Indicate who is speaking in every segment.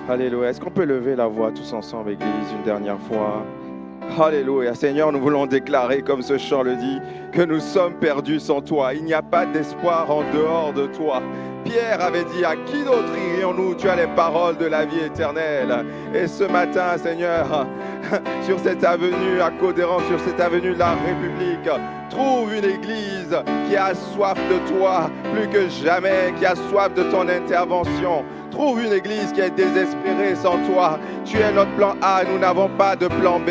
Speaker 1: Alléluia. Est-ce qu'on peut lever la voix tous ensemble, Église, une dernière fois? Alléluia. Seigneur, nous voulons déclarer, comme ce chant le dit, que nous sommes perdus sans toi. Il n'y a pas d'espoir en dehors de toi. Pierre avait dit, à qui d'autre irions-nous? Tu as les paroles de la vie éternelle. Et ce matin, Seigneur, sur cette avenue, à Codéran, sur cette avenue de la République, trouve une église qui a soif de toi, plus que jamais, qui a soif de ton intervention. Trouve une église qui est désespérée sans toi. Tu es notre plan A, nous n'avons pas de plan B.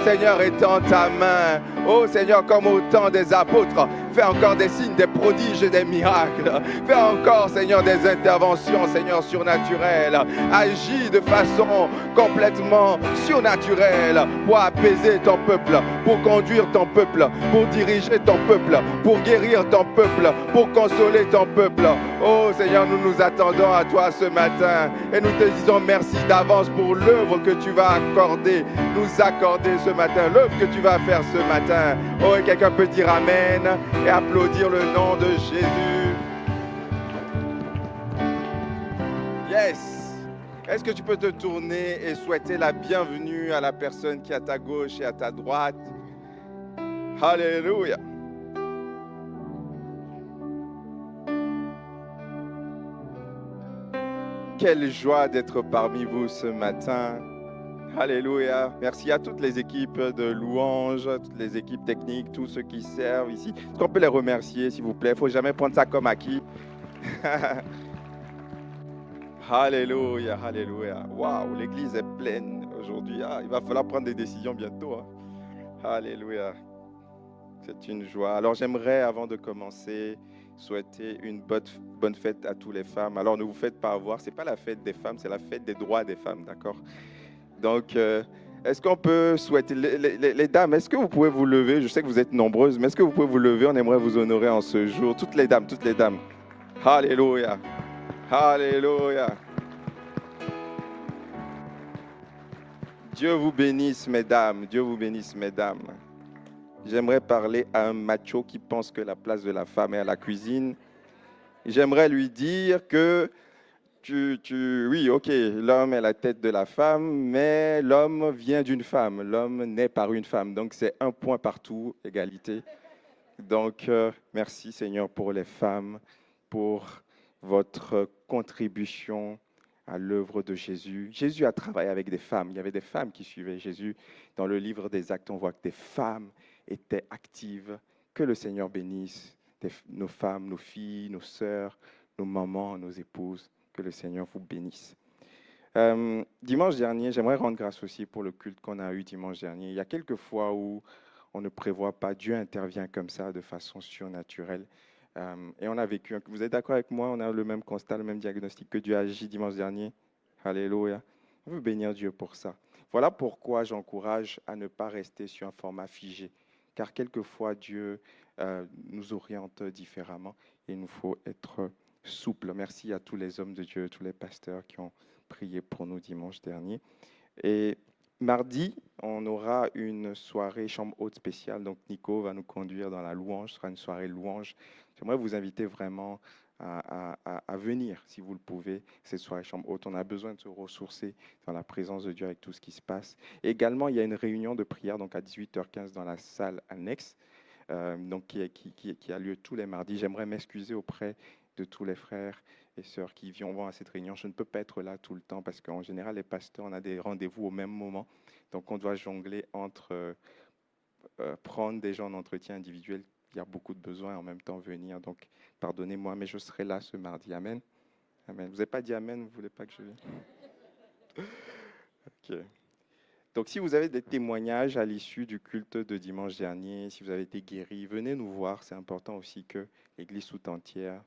Speaker 1: Seigneur, étends ta main. Oh Seigneur, comme au temps des apôtres, fais encore des signes, des prodiges et des miracles. Fais encore, Seigneur, des interventions, Seigneur, surnaturelles. Agis de façon complètement surnaturelle pour apaiser ton peuple, pour conduire ton peuple, pour diriger ton peuple, pour guérir ton peuple, pour consoler ton peuple. Oh Seigneur, nous nous attendons à toi ce matin et nous te disons merci d'avance pour l'œuvre que tu vas nous accorder ce matin, l'œuvre que tu vas faire ce matin. Oh, et quelqu'un peut dire Amen et applaudir le nom de Jésus. Yes! Est-ce que tu peux te tourner et souhaiter la bienvenue à la personne qui est à ta gauche et à ta droite? Alléluia! Quelle joie d'être parmi vous ce matin. Alléluia. Merci à toutes les équipes de louanges, toutes les équipes techniques, tous ceux qui servent ici. Est-ce qu'on peut les remercier, s'il vous plaît? Il ne faut jamais prendre ça comme acquis. Alléluia, alléluia. Waouh, l'église est pleine aujourd'hui. Il va falloir prendre des décisions bientôt. Alléluia. C'est une joie. Alors j'aimerais, avant de commencer, souhaiter une bonne fête à toutes les femmes. Alors ne vous faites pas avoir, ce n'est pas la fête des femmes, c'est la fête des droits des femmes, d'accord? Donc, est-ce qu'on peut souhaiter, les dames, est-ce que vous pouvez vous lever? Je sais que vous êtes nombreuses, mais est-ce que vous pouvez vous lever? On aimerait vous honorer en ce jour. Toutes les dames, toutes les dames. Alléluia. Alléluia. Dieu vous bénisse, mesdames. Dieu vous bénisse, mesdames. J'aimerais parler à un macho qui pense que la place de la femme est à la cuisine. J'aimerais lui dire que oui, ok, l'homme est la tête de la femme, mais l'homme vient d'une femme. L'homme naît par une femme. Donc, c'est un point partout, égalité. Donc, merci Seigneur pour les femmes, pour votre contribution à l'œuvre de Jésus. Jésus a travaillé avec des femmes. Il y avait des femmes qui suivaient Jésus. Dans le livre des Actes, on voit que des femmes étaient actives. Que le Seigneur bénisse nos femmes, nos filles, nos sœurs, nos mamans, nos épouses. Que le Seigneur vous bénisse. Dimanche dernier, j'aimerais rendre grâce aussi pour le culte qu'on a eu dimanche dernier. Il y a quelques fois où on ne prévoit pas, Dieu intervient comme ça de façon surnaturelle. Et on a vécu, vous êtes d'accord avec moi, on a le même constat, le même diagnostic que Dieu a agi dimanche dernier. Alléluia. On veut bénir Dieu pour ça. Voilà pourquoi j'encourage à ne pas rester sur un format figé, car quelquefois Dieu nous oriente différemment et il nous faut être souple. Merci à tous les hommes de Dieu, tous les pasteurs qui ont prié pour nous dimanche dernier. Et mardi, on aura une soirée chambre haute spéciale. Donc Nico va nous conduire dans la louange. Ce sera une soirée louange. J'aimerais vous inviter vraiment à venir, si vous le pouvez, cette soirée chambre haute. On a besoin de se ressourcer dans la présence de Dieu avec tout ce qui se passe. Et également, il y a une réunion de prière donc à 18h15 dans la salle annexe, donc qui a lieu tous les mardis. J'aimerais m'excuser auprès de tous les frères et sœurs qui vont à cette réunion. Je ne peux pas être là tout le temps parce qu'en général, les pasteurs, on a des rendez-vous au même moment. Donc, on doit jongler entre prendre des gens en entretien individuel. Il y a beaucoup de besoins en même temps venir. Donc, pardonnez-moi, mais je serai là ce mardi. Amen. Amen. Vous n'avez pas dit Amen, vous ne voulez pas que je vienne? Ok. Donc, si vous avez des témoignages à l'issue du culte de dimanche dernier, si vous avez été guéri, venez nous voir. C'est important aussi que l'Église tout entière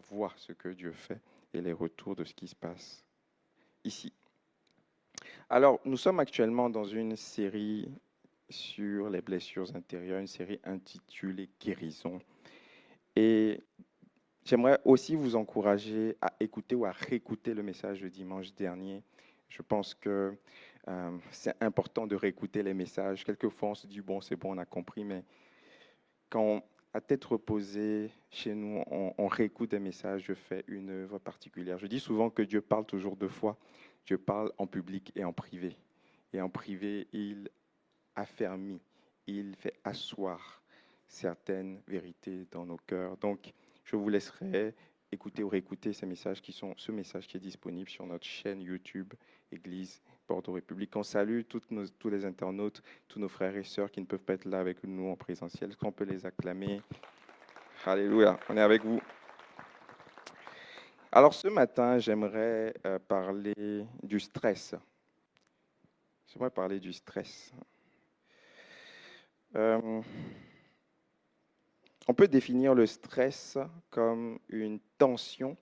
Speaker 1: voit ce que Dieu fait et les retours de ce qui se passe ici. Alors, nous sommes actuellement dans une série sur les blessures intérieures, une série intitulée Guérison. Et j'aimerais aussi vous encourager à écouter ou à réécouter le message de dimanche dernier. Je pense que c'est important de réécouter les messages. Quelquefois, on se dit, bon, c'est bon, on a compris, mais quand à tête reposée, chez nous, on réécoute des messages, je fais une œuvre particulière. Je dis souvent que Dieu parle toujours deux fois. Dieu parle en public et en privé. Et en privé, il affermit, il fait asseoir certaines vérités dans nos cœurs. Donc, je vous laisserai écouter ou réécouter ce message qui est disponible sur notre chaîne YouTube Église Bordeaux République. On salue tous les internautes, tous nos frères et sœurs qui ne peuvent pas être là avec nous en présentiel. Est-ce qu'on peut les acclamer? Alléluia, on est avec vous. Alors ce matin, j'aimerais parler du stress. J'aimerais parler du stress. On peut définir le stress comme une tension,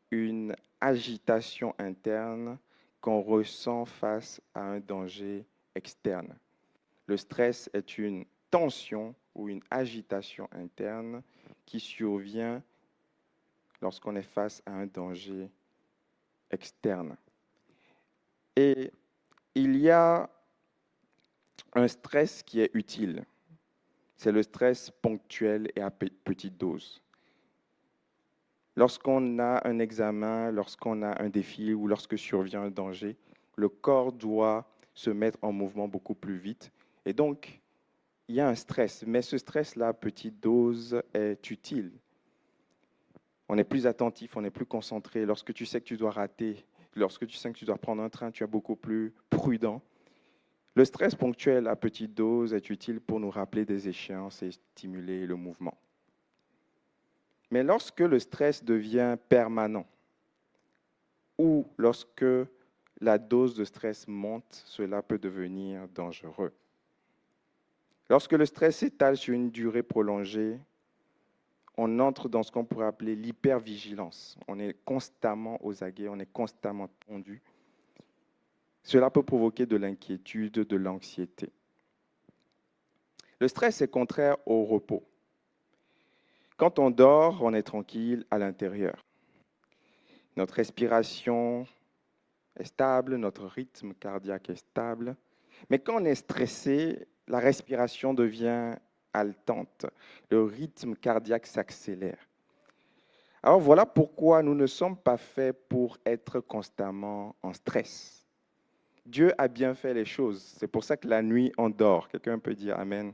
Speaker 1: une agitation interne qu'on ressent face à un danger externe. Le stress est une tension ou une agitation interne qui survient lorsqu'on est face à un danger externe. Et il y a un stress qui est utile. C'est le stress ponctuel et à petite dose. Lorsqu'on a un examen, lorsqu'on a un défi ou lorsque survient un danger, le corps doit se mettre en mouvement beaucoup plus vite. Et donc, il y a un stress, mais ce stress-là, à petite dose, est utile. On est plus attentif, on est plus concentré. Lorsque tu sais que tu dois rater, lorsque tu sais que tu dois prendre un train, tu es beaucoup plus prudent. Le stress ponctuel à petite dose est utile pour nous rappeler des échéances et stimuler le mouvement. Mais lorsque le stress devient permanent ou lorsque la dose de stress monte, cela peut devenir dangereux. Lorsque le stress s'étale sur une durée prolongée, on entre dans ce qu'on pourrait appeler l'hypervigilance. On est constamment aux aguets, on est constamment tendu. Cela peut provoquer de l'inquiétude, de l'anxiété. Le stress est contraire au repos. Quand on dort, on est tranquille à l'intérieur. Notre respiration est stable, notre rythme cardiaque est stable. Mais quand on est stressé, la respiration devient haletante. Le rythme cardiaque s'accélère. Alors voilà pourquoi nous ne sommes pas faits pour être constamment en stress. Dieu a bien fait les choses. C'est pour ça que la nuit, on dort. Quelqu'un peut dire Amen.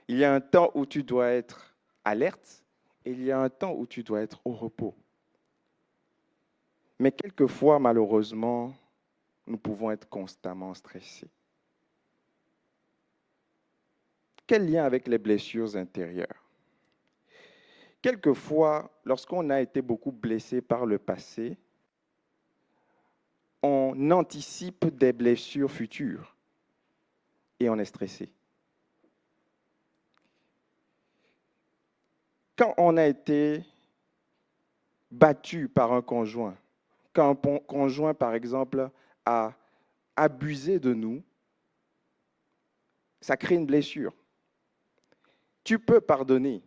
Speaker 1: Il y a un temps où tu dois être alerte et il y a un temps où tu dois être au repos. Mais quelquefois, malheureusement, nous pouvons être constamment stressés. Quel lien avec les blessures intérieures? Quelquefois, lorsqu'on a été beaucoup blessé par le passé, on anticipe des blessures futures et on est stressé. Quand on a été battu par un conjoint, quand un conjoint, par exemple, a abusé de nous, ça crée une blessure. Tu peux pardonner,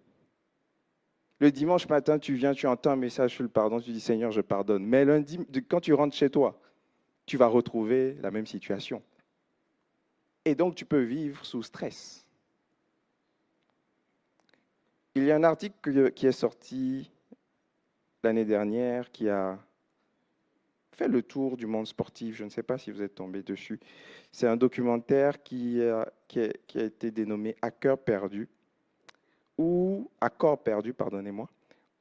Speaker 1: Le dimanche matin, tu viens, tu entends un message sur le pardon, tu dis Seigneur, je pardonne. Mais lundi, quand tu rentres chez toi, tu vas retrouver la même situation. Et donc, tu peux vivre sous stress. Il y a un article qui est sorti l'année dernière qui a fait le tour du monde sportif. Je ne sais pas si vous êtes tombé dessus. C'est un documentaire qui a été dénommé À cœur perdu, ou À corps perdu, pardonnez-moi,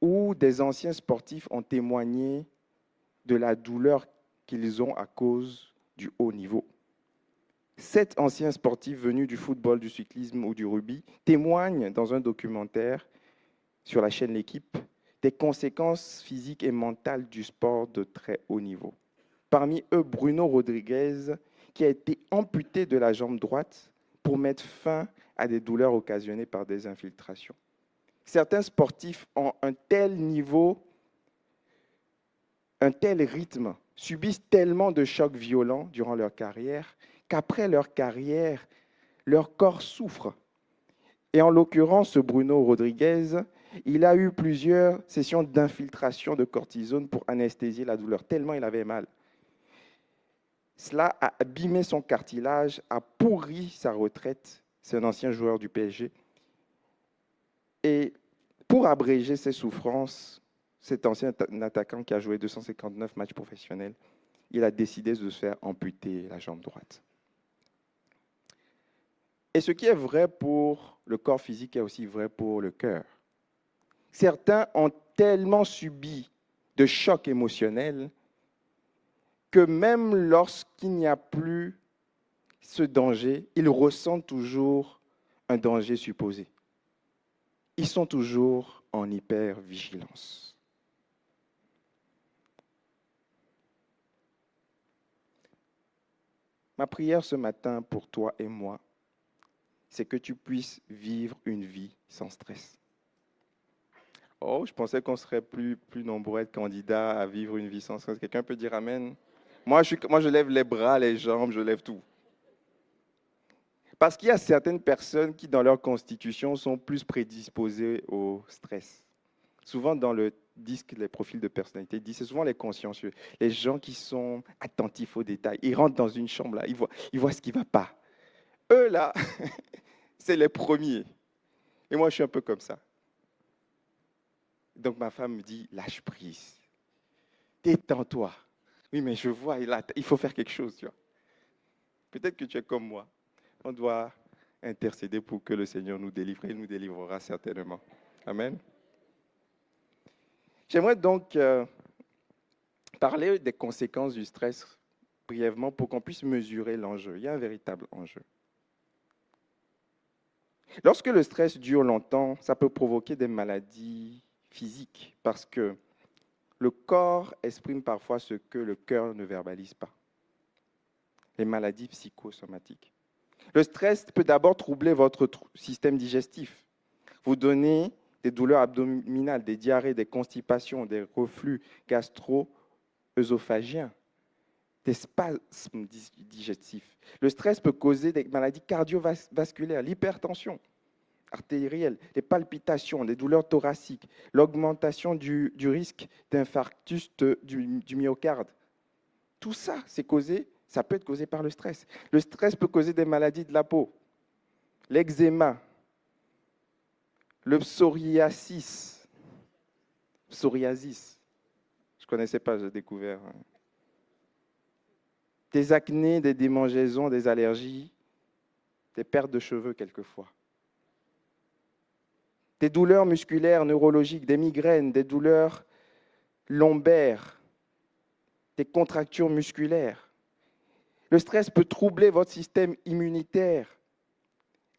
Speaker 1: où des anciens sportifs ont témoigné de la douleur qu'ils ont à cause du haut niveau. 7 anciens sportifs venus du football, du cyclisme ou du rugby témoignent dans un documentaire sur la chaîne L'Équipe des conséquences physiques et mentales du sport de très haut niveau. Parmi eux, Bruno Rodriguez, qui a été amputé de la jambe droite pour mettre fin à des douleurs occasionnées par des infiltrations. Certains sportifs ont un tel niveau, un tel rythme, subissent tellement de chocs violents durant leur carrière qu'après leur carrière, leur corps souffre. Et en l'occurrence, ce Bruno Rodriguez, il a eu plusieurs sessions d'infiltration de cortisone pour anesthésier la douleur, tellement il avait mal. Cela a abîmé son cartilage, a pourri sa retraite. C'est un ancien joueur du PSG. Et pour abréger ses souffrances, cet ancien attaquant qui a joué 259 matchs professionnels, il a décidé de se faire amputer la jambe droite. Et ce qui est vrai pour le corps physique est aussi vrai pour le cœur. Certains ont tellement subi de chocs émotionnels que même lorsqu'il n'y a plus ce danger, ils ressentent toujours un danger supposé. Ils sont toujours en hypervigilance. Ma prière ce matin pour toi et moi, c'est que tu puisses vivre une vie sans stress. Oh, je pensais qu'on serait plus nombreux à être candidats à vivre une vie sans stress. Quelqu'un peut dire Amen? Moi, je lève les bras, les jambes, je lève tout. Parce qu'il y a certaines personnes qui, dans leur constitution, sont plus prédisposées au stress. Souvent, dans le disque, les profils de personnalité, c'est souvent les consciencieux, les gens qui sont attentifs aux détails. Ils rentrent dans une chambre, là, ils voient ce qui ne va pas. Eux, là, c'est les premiers. Et moi, je suis un peu comme ça. Donc, ma femme me dit, lâche prise. Détends-toi. Oui, mais je vois, il faut faire quelque chose, tu vois. Peut-être que tu es comme moi. On doit intercéder pour que le Seigneur nous délivre. Il nous délivrera certainement. Amen. J'aimerais donc parler des conséquences du stress brièvement pour qu'on puisse mesurer l'enjeu. Il y a un véritable enjeu. Lorsque le stress dure longtemps, ça peut provoquer des maladies physiques parce que le corps exprime parfois ce que le cœur ne verbalise pas. Les maladies psychosomatiques. Le stress peut d'abord troubler votre système digestif, vous donner des douleurs abdominales, des diarrhées, des constipations, des reflux gastro-œsophagiens, des spasmes digestifs. Le stress peut causer des maladies cardiovasculaires, l'hypertension artérielle, des palpitations, des douleurs thoraciques, l'augmentation du risque d'infarctus du myocarde. Tout ça, ça peut être causé par le stress. Le stress peut causer des maladies de la peau, l'eczéma, le psoriasis. Je ne connaissais pas, j'ai découvert. Des acnés, des démangeaisons, des allergies, des pertes de cheveux quelquefois. Des douleurs musculaires, neurologiques, des migraines, des douleurs lombaires, des contractures musculaires. Le stress peut troubler votre système immunitaire,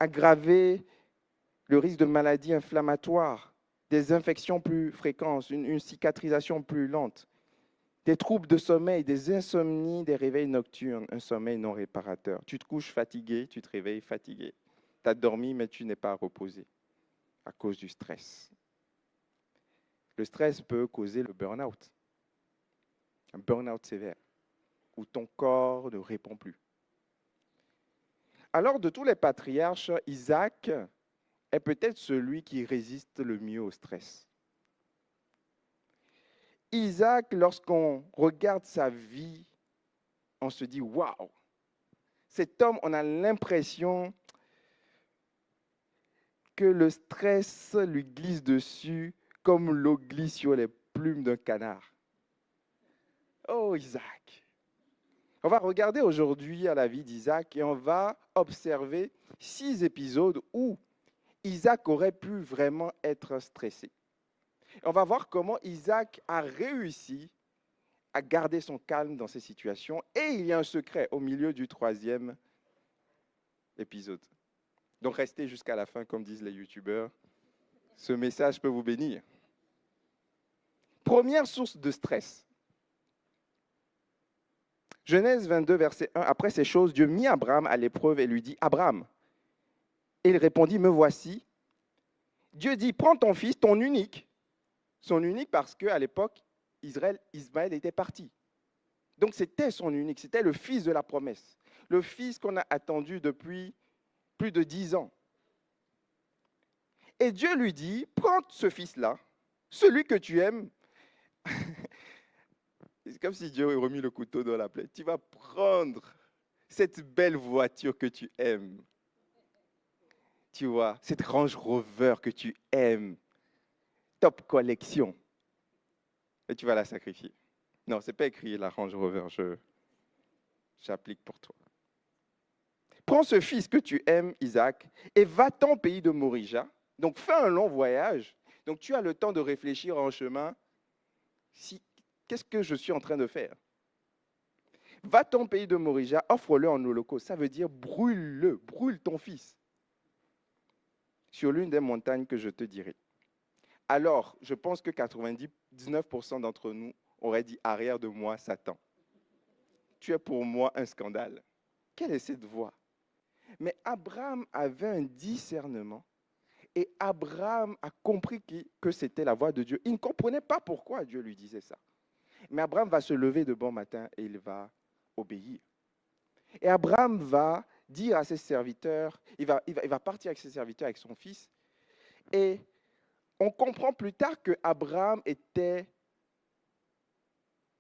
Speaker 1: aggraver le risque de maladies inflammatoires, des infections plus fréquentes, une cicatrisation plus lente, des troubles de sommeil, des insomnies, des réveils nocturnes, un sommeil non réparateur. Tu te couches fatigué, tu te réveilles fatigué. Tu as dormi, mais tu n'es pas reposé à cause du stress. Le stress peut causer le burn-out, un burn-out sévère, où ton corps ne répond plus. Alors, de tous les patriarches, Isaac est peut-être celui qui résiste le mieux au stress. Isaac, lorsqu'on regarde sa vie, on se dit, waouh, cet homme, on a l'impression que le stress lui glisse dessus comme l'eau glisse sur les plumes d'un canard. Oh, Isaac. On va regarder aujourd'hui à la vie d'Isaac et on va observer 6 épisodes où Isaac aurait pu vraiment être stressé. On va voir comment Isaac a réussi à garder son calme dans ces situations. Et il y a un secret au milieu du 3e épisode. Donc restez jusqu'à la fin, comme disent les youtubeurs. Ce message peut vous bénir. Première source de stress. Genèse 22, verset 1. Après ces choses, Dieu mit Abraham à l'épreuve et lui dit, Abraham. Et il répondit, me voici. Dieu dit, prends ton fils, ton unique. Son unique parce qu'à l'époque, Ismaël était parti. Donc c'était son unique, c'était le fils de la promesse. Le fils qu'on a attendu depuis plus de 10 ans. Et Dieu lui dit, prends ce fils-là, celui que tu aimes. C'est comme si Dieu avait remis le couteau dans la plaie. Tu vas prendre cette belle voiture que tu aimes. Tu vois, cette Range Rover que tu aimes. Top collection. Et tu vas la sacrifier. Non, ce n'est pas écrit la Range Rover, j'applique pour toi. Prends ce fils que tu aimes, Isaac, et va-t'en au pays de Morija. Donc fais un long voyage. Donc tu as le temps de réfléchir en chemin. Qu'est-ce que je suis en train de faire? Va-t'en au pays de Morija, offre-le en holocauste. Ça veut dire brûle-le, brûle ton fils sur l'une des montagnes que je te dirai. Alors, je pense que 99% d'entre nous auraient dit arrière de moi, Satan. Tu es pour moi un scandale. Quelle est cette voix? Mais Abraham avait un discernement et Abraham a compris que c'était la voix de Dieu. Il ne comprenait pas pourquoi Dieu lui disait ça. Mais Abraham va se lever de bon matin et il va obéir. Et Abraham va dire à ses serviteurs, il va partir avec ses serviteurs, avec son fils. Et on comprend plus tard que Abraham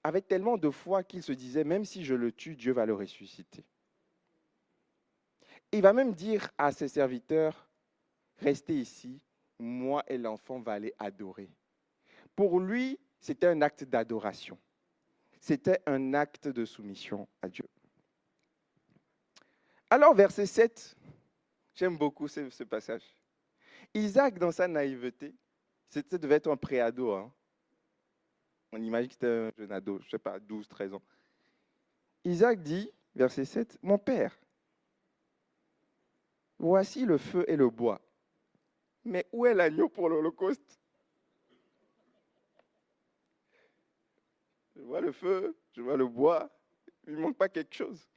Speaker 1: avait tellement de foi qu'il se disait, même si je le tue, Dieu va le ressusciter. Il va même dire à ses serviteurs, restez ici, moi et l'enfant va aller adorer. Pour lui, c'était un acte d'adoration. C'était un acte de soumission à Dieu. Alors, verset 7, j'aime beaucoup ce passage. Isaac, dans sa naïveté, c'était devait être un préado. Hein. On imagine que c'était un jeune ado, je ne sais pas, 12, 13 ans. Isaac dit, verset 7, « Mon père, voici le feu et le bois. Mais où est l'agneau pour l'Holocauste? Je vois le feu, je vois le bois, il ne manque pas quelque chose. »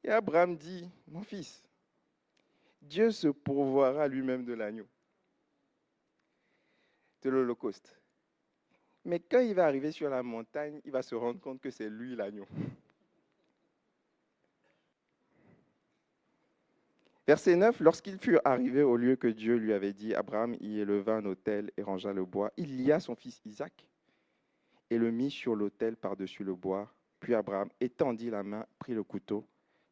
Speaker 1: Et Abraham dit, « Mon fils, Dieu se pourvoira lui-même de l'agneau, de l'Holocauste. Mais quand il va arriver sur la montagne, il va se rendre compte que c'est lui l'agneau. » Verset 9, lorsqu'ils furent arrivés au lieu que Dieu lui avait dit, Abraham y éleva un autel et rangea le bois. Il lia son fils Isaac et le mit sur l'autel par-dessus le bois. Puis Abraham étendit la main, prit le couteau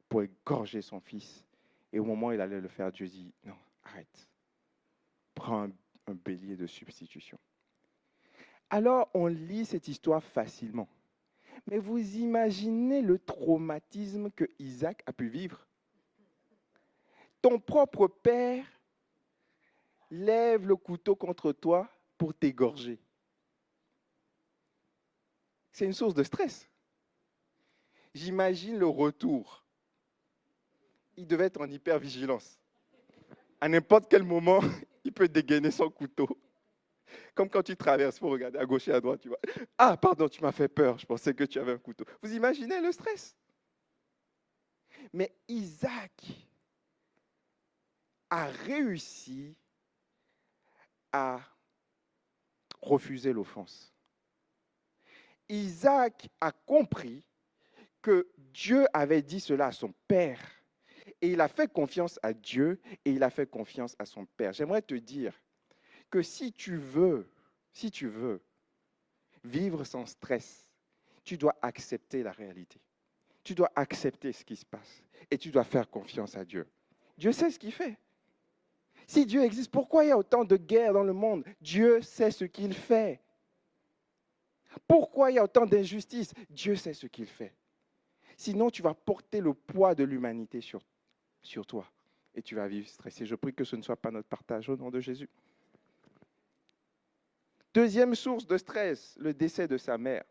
Speaker 1: pour égorger son fils. Et au moment où il allait le faire, Dieu dit, non, arrête. Prends un bélier de substitution. Alors, on lit cette histoire facilement. Mais vous imaginez le traumatisme que Isaac a pu vivre? Ton propre père lève le couteau contre toi pour t'égorger. C'est une source de stress. J'imagine le retour. Il devait être en hypervigilance. À n'importe quel moment, il peut dégainer son couteau. Comme quand tu traverses, il faut regarder à gauche et à droite, tu vois. Ah, pardon, tu m'as fait peur, je pensais que tu avais un couteau. Vous imaginez le stress? Mais Isaac a réussi à refuser l'offense. Isaac a compris que Dieu avait dit cela à son père. Et il a fait confiance à Dieu et il a fait confiance à son père. J'aimerais te dire que si tu veux vivre sans stress. Tu dois accepter la réalité. Tu dois accepter ce qui se passe et tu dois faire confiance à Dieu. Dieu sait ce qu'il fait. Si Dieu existe, pourquoi il y a autant de guerres dans le monde? Dieu sait ce qu'il fait. Pourquoi il y a autant d'injustices? Dieu sait ce qu'il fait. Sinon, tu vas porter le poids de l'humanité sur toi et tu vas vivre stressé. Je prie que ce ne soit pas notre partage au nom de Jésus. Deuxième source de stress, le décès de sa mère.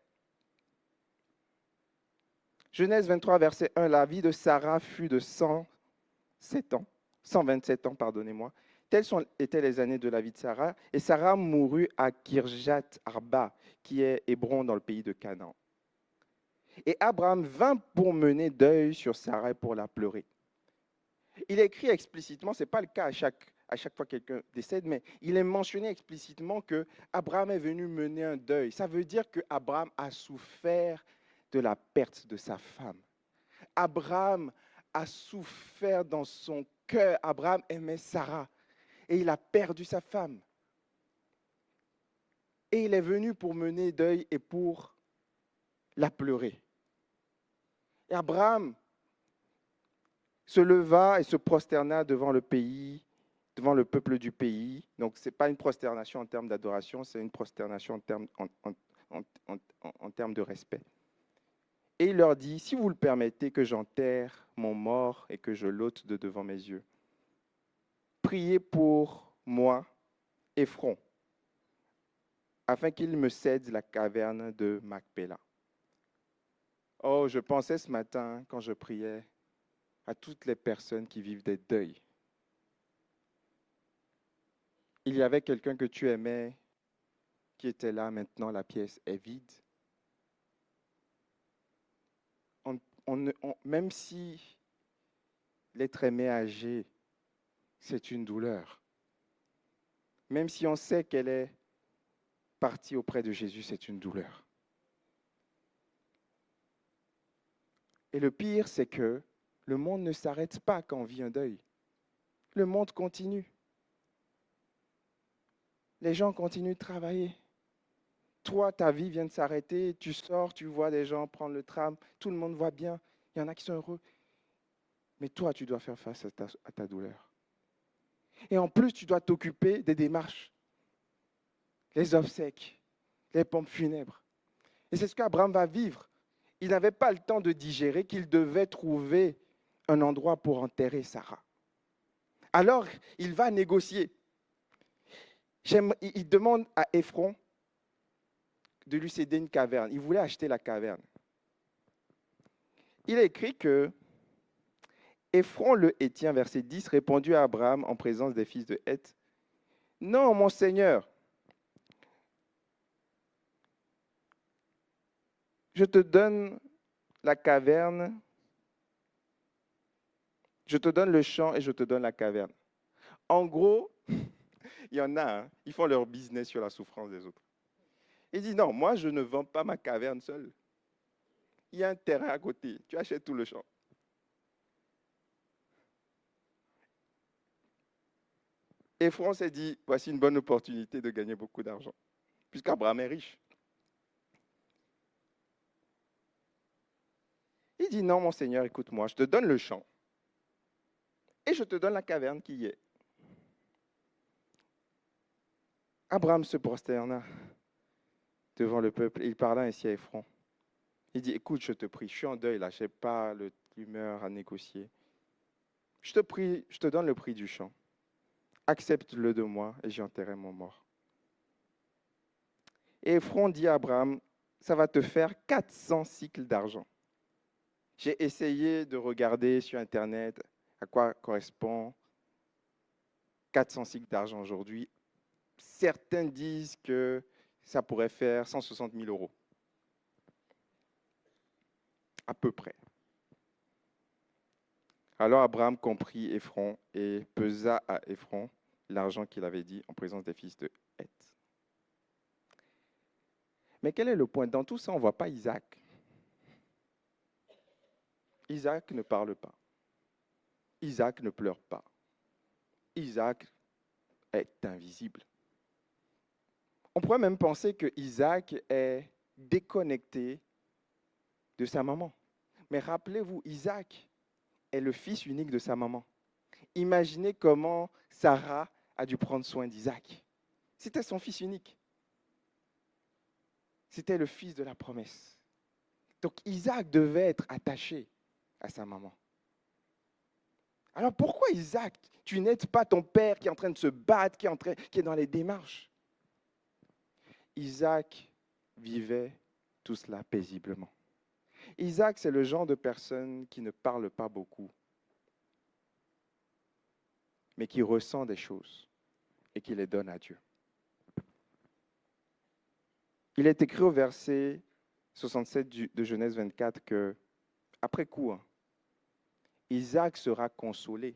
Speaker 1: Genèse 23, verset 1, la vie de Sarah fut de 127 ans, pardonnez-moi. Telles étaient les années de la vie de Sarah. Et Sarah mourut à Kirjat Arba, qui est Hébron dans le pays de Canaan. Et Abraham vint pour mener deuil sur Sarah et pour la pleurer. Il est écrit explicitement, ce n'est pas le cas à chaque fois que quelqu'un décède, mais il est mentionné explicitement que Abraham est venu mener un deuil. Ça veut dire que Abraham a souffert de la perte de sa femme. Abraham a souffert dans son cœur. Abraham aimait Sarah et il a perdu sa femme. Et il est venu pour mener deuil et pour la pleurer. Et Abraham se leva et se prosterna devant le pays, devant le peuple du pays. Donc, ce n'est pas une prosternation en termes d'adoration, c'est une prosternation en termes de respect. Et il leur dit, si vous le permettez, que j'enterre mon mort et que je l'ôte de devant mes yeux. Priez pour moi, Ephron, afin qu'il me cède la caverne de Macpéla. Oh, je pensais ce matin, quand je priais, à toutes les personnes qui vivent des deuils. Il y avait quelqu'un que tu aimais qui était là, maintenant la pièce est vide. Même si l'être aimé âgé, c'est une douleur. Même si on sait qu'elle est partie auprès de Jésus, c'est une douleur. Et le pire, c'est que le monde ne s'arrête pas quand on vit un deuil. Le monde continue. Les gens continuent de travailler. Toi, ta vie vient de s'arrêter, tu sors, tu vois des gens prendre le tram, tout le monde va bien, il y en a qui sont heureux. Mais toi, tu dois faire face à ta douleur. Et en plus, tu dois t'occuper des démarches, les obsèques, les pompes funèbres. Et c'est ce qu'Abraham va vivre. Il n'avait pas le temps de digérer qu'il devait trouver un endroit pour enterrer Sarah. Alors, il va négocier. Il demande à Ephron de lui céder une caverne. Il voulait acheter la caverne. Il a écrit que Ephron le Héthien, verset 10, répondit à Abraham en présence des fils de Heth, « Non, mon Seigneur, je te donne la caverne, je te donne le champ et je te donne la caverne. » En gros, il y en a, ils font leur business sur la souffrance des autres. Il dit, non, moi je ne vends pas ma caverne seule. Il y a un terrain à côté, tu achètes tout le champ. Ephron s'est dit, voici une bonne opportunité de gagner beaucoup d'argent, puisqu'Abraham est riche. Il dit, non, mon Seigneur, écoute-moi, je te donne le champ et je te donne la caverne qui y est. Abraham se prosterna devant le peuple et il parla ainsi à Ephron. Il dit, écoute, je te prie, je suis en deuil là, je n'ai pas l'humeur à négocier. Je te prie, je te donne le prix du champ. Accepte-le de moi et j'y enterrerai mon mort. Et Ephron dit à Abraham, ça va te faire 400 cycles d'argent. J'ai essayé de regarder sur Internet à quoi correspond 400 cycles d'argent aujourd'hui. Certains disent que ça pourrait faire 160 000 euros. À peu près. Alors Abraham comprit Ephron et pesa à Ephron l'argent qu'il avait dit en présence des fils de Heth. Mais quel est le point? Dans tout ça, on ne voit pas Isaac. Isaac ne parle pas. Isaac ne pleure pas. Isaac est invisible. On pourrait même penser que Isaac est déconnecté de sa maman. Mais rappelez-vous, Isaac est le fils unique de sa maman. Imaginez comment Sarah a dû prendre soin d'Isaac. C'était son fils unique. C'était le fils de la promesse. Donc Isaac devait être attaché à sa maman. Alors pourquoi Isaac, tu n'aides pas ton père qui est en train de se battre, qui est dans les démarches? Isaac vivait tout cela paisiblement. Isaac, c'est le genre de personne qui ne parle pas beaucoup, mais qui ressent des choses et qui les donne à Dieu. Il est écrit au verset 67 de Genèse 24 que, après coup, Isaac sera consolé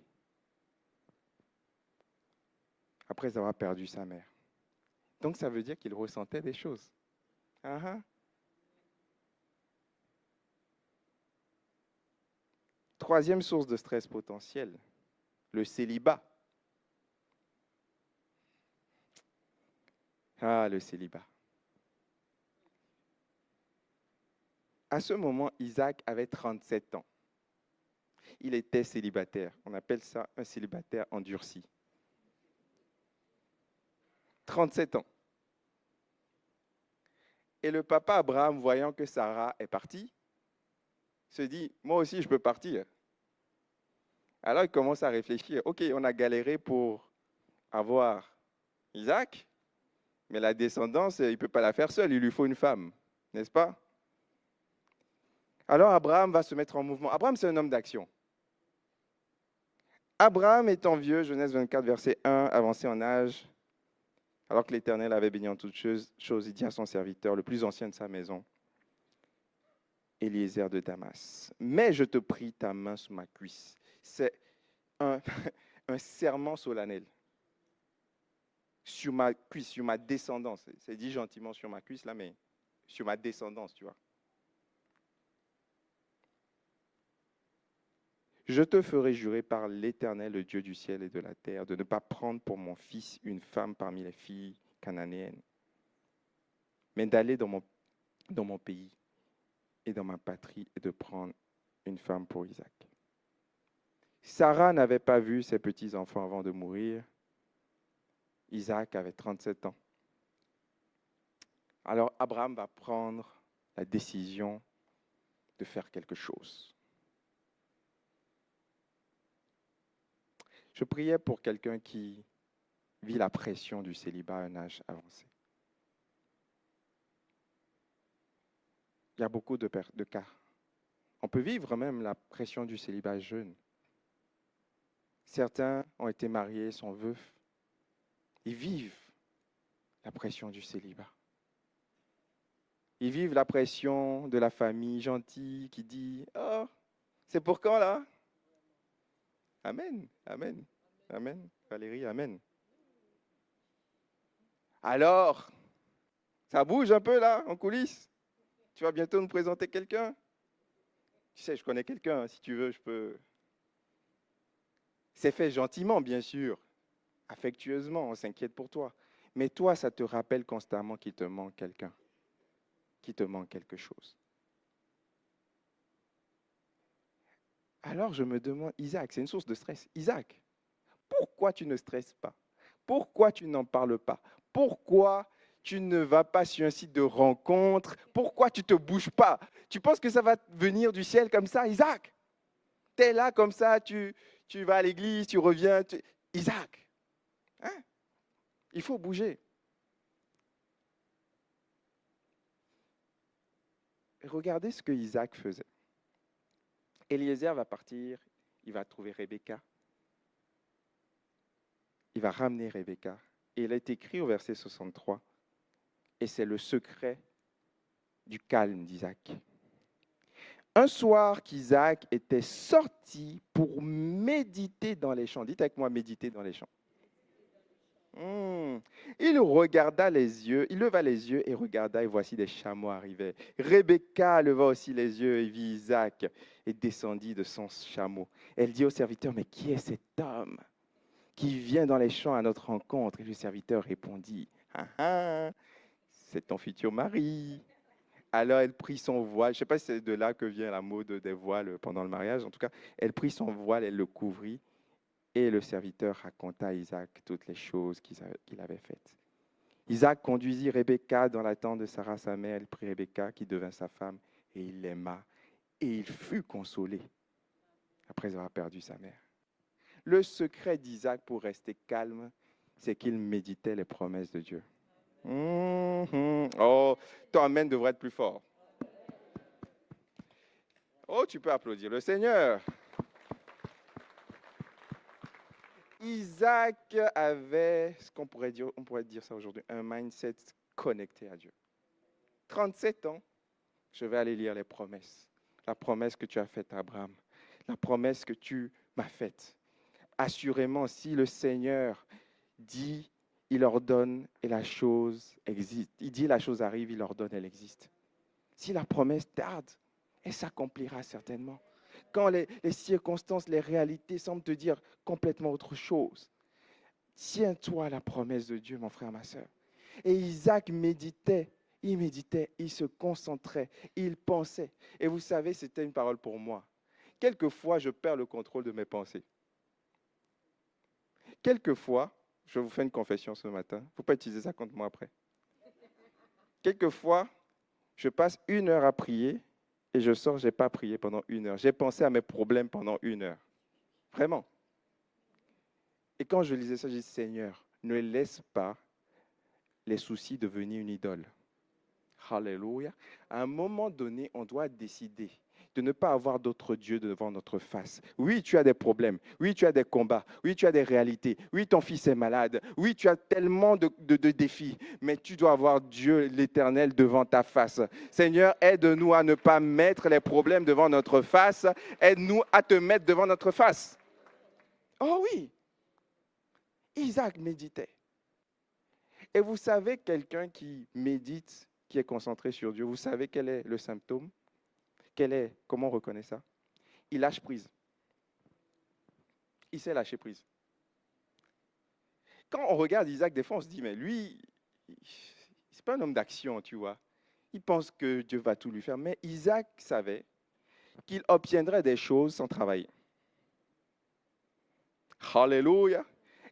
Speaker 1: après avoir perdu sa mère. Donc ça veut dire qu'il ressentait des choses. Uh-huh. Troisième source de stress potentiel, le célibat. Ah, le célibat. À ce moment, Isaac avait 37 ans. Il était célibataire. On appelle ça un célibataire endurci. 37 ans. Et le papa Abraham, voyant que Sarah est partie, se dit, moi aussi, je peux partir. Alors il commence à réfléchir. OK, on a galéré pour avoir Isaac, mais la descendance, il ne peut pas la faire seul, il lui faut une femme, n'est-ce pas? Alors Abraham va se mettre en mouvement. Abraham, c'est un homme d'action. Abraham étant vieux, Genèse 24, verset 1, avancé en âge, alors que l'Éternel avait béni en toutes choses, il dit à son serviteur, le plus ancien de sa maison, Eliezer de Damas, mais je te prie ta main sur ma cuisse. C'est un, un serment solennel. Sur ma cuisse, sur ma descendance. C'est dit gentiment sur ma cuisse, là, mais sur ma descendance, tu vois. Je te ferai jurer par l'Éternel, le Dieu du ciel et de la terre, de ne pas prendre pour mon fils une femme parmi les filles cananéennes, mais d'aller dans mon pays et dans ma patrie et de prendre une femme pour Isaac. Sarah n'avait pas vu ses petits-enfants avant de mourir. Isaac avait 37 ans. Alors Abraham va prendre la décision de faire quelque chose. Je priais pour quelqu'un qui vit la pression du célibat à un âge avancé. Il y a beaucoup de cas. On peut vivre même la pression du célibat jeune. Certains ont été mariés, sont veufs. Ils vivent la pression du célibat. Ils vivent la pression de la famille gentille qui dit « Oh, c'est pour quand là ?» Amen, amen, amen. Valérie, amen. Alors, ça bouge un peu là, en coulisses. Tu vas bientôt nous présenter quelqu'un. Tu sais, je connais quelqu'un, si tu veux, je peux. C'est fait gentiment, bien sûr, affectueusement, on s'inquiète pour toi. Mais toi, ça te rappelle constamment qu'il te manque quelqu'un, qu'il te manque quelque chose. Alors je me demande, Isaac, c'est une source de stress. Isaac, pourquoi tu ne stresses pas? Pourquoi tu n'en parles pas? Pourquoi tu ne vas pas sur un site de rencontre? Pourquoi tu ne te bouges pas? Tu penses que ça va venir du ciel comme ça, Isaac? Tu es là comme ça, tu vas à l'église, tu reviens. Isaac, hein? Il faut bouger. Regardez ce que Isaac faisait. Eliezer va partir, il va trouver Rebecca. Il va ramener Rebecca. Et il est écrit au verset 63, et c'est le secret du calme d'Isaac. Un soir qu'Isaac était sorti pour méditer dans les champs. Dites avec moi, méditer dans les champs. Il leva les yeux et regarda, et voici des chameaux arrivaient. Rebecca leva aussi les yeux et vit Isaac et descendit de son chameau. Elle dit au serviteur, mais qui est cet homme qui vient dans les champs à notre rencontre? Et le serviteur répondit, Ah, ah, c'est ton futur mari. Alors elle prit son voile. Je ne sais pas si c'est de là que vient la mode des voiles pendant le mariage. En tout cas, elle prit son voile, elle le couvrit. Et le serviteur raconta à Isaac toutes les choses qu'il avait faites. Isaac conduisit Rebecca dans la tente de Sarah, sa mère. Il prit Rebecca, qui devint sa femme, et il l'aima. Et il fut consolé après avoir perdu sa mère. Le secret d'Isaac pour rester calme, c'est qu'il méditait les promesses de Dieu. Oh, ton amen devrait être plus fort. Oh, tu peux applaudir le Seigneur. Isaac avait ce qu'on pourrait dire ça aujourd'hui, un mindset connecté à Dieu. 37 ans, je vais aller lire les promesses. La promesse que tu as faite à Abraham, la promesse que tu m'as faite. Assurément, si le Seigneur dit, il ordonne et la chose existe. Il dit la chose arrive, il ordonne, elle existe. Si la promesse tarde, elle s'accomplira certainement. Quand les circonstances, les réalités semblent te dire complètement autre chose, tiens-toi à la promesse de Dieu, mon frère, ma soeur. Et Isaac méditait, il se concentrait, il pensait. Et vous savez, c'était une parole pour moi. Quelquefois, je perds le contrôle de mes pensées. Quelquefois, je vous fais une confession ce matin, il ne faut pas utiliser ça contre moi après. Quelquefois, je passe 1 heure à prier et je sors, je n'ai pas prié pendant 1 heure. J'ai pensé à mes problèmes pendant 1 heure. Vraiment. Et quand je lisais ça, je dis, Seigneur, ne laisse pas les soucis devenir une idole. Alléluia. À un moment donné, on doit décider de ne pas avoir d'autres dieux devant notre face. Oui, tu as des problèmes. Oui, tu as des combats. Oui, tu as des réalités. Oui, ton fils est malade. Oui, tu as tellement de défis. Mais tu dois avoir Dieu, l'Éternel, devant ta face. Seigneur, aide-nous à ne pas mettre les problèmes devant notre face. Aide-nous à te mettre devant notre face. Oh oui. Isaac méditait. Et vous savez, quelqu'un qui médite, qui est concentré sur Dieu, vous savez quel est le symptôme? Comment on reconnaît ça? Il lâche prise. Il sait lâcher prise. Quand on regarde Isaac, des fois, on se dit, mais lui, c'est pas un homme d'action, tu vois. Il pense que Dieu va tout lui faire. Mais Isaac savait qu'il obtiendrait des choses sans travailler. Alléluia.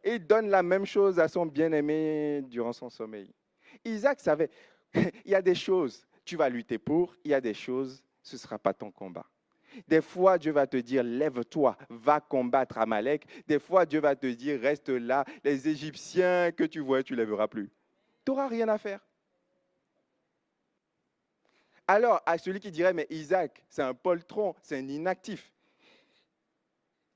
Speaker 1: Et il donne la même chose à son bien-aimé durant son sommeil. Isaac savait, il y a des choses, tu vas lutter pour, il y a des choses, ce ne sera pas ton combat. Des fois, Dieu va te dire, lève-toi, va combattre Amalek. Des fois, Dieu va te dire, reste là, les Égyptiens que tu vois, tu ne les verras plus. Tu n'auras rien à faire. Alors, à celui qui dirait, mais Isaac, c'est un poltron, c'est un inactif.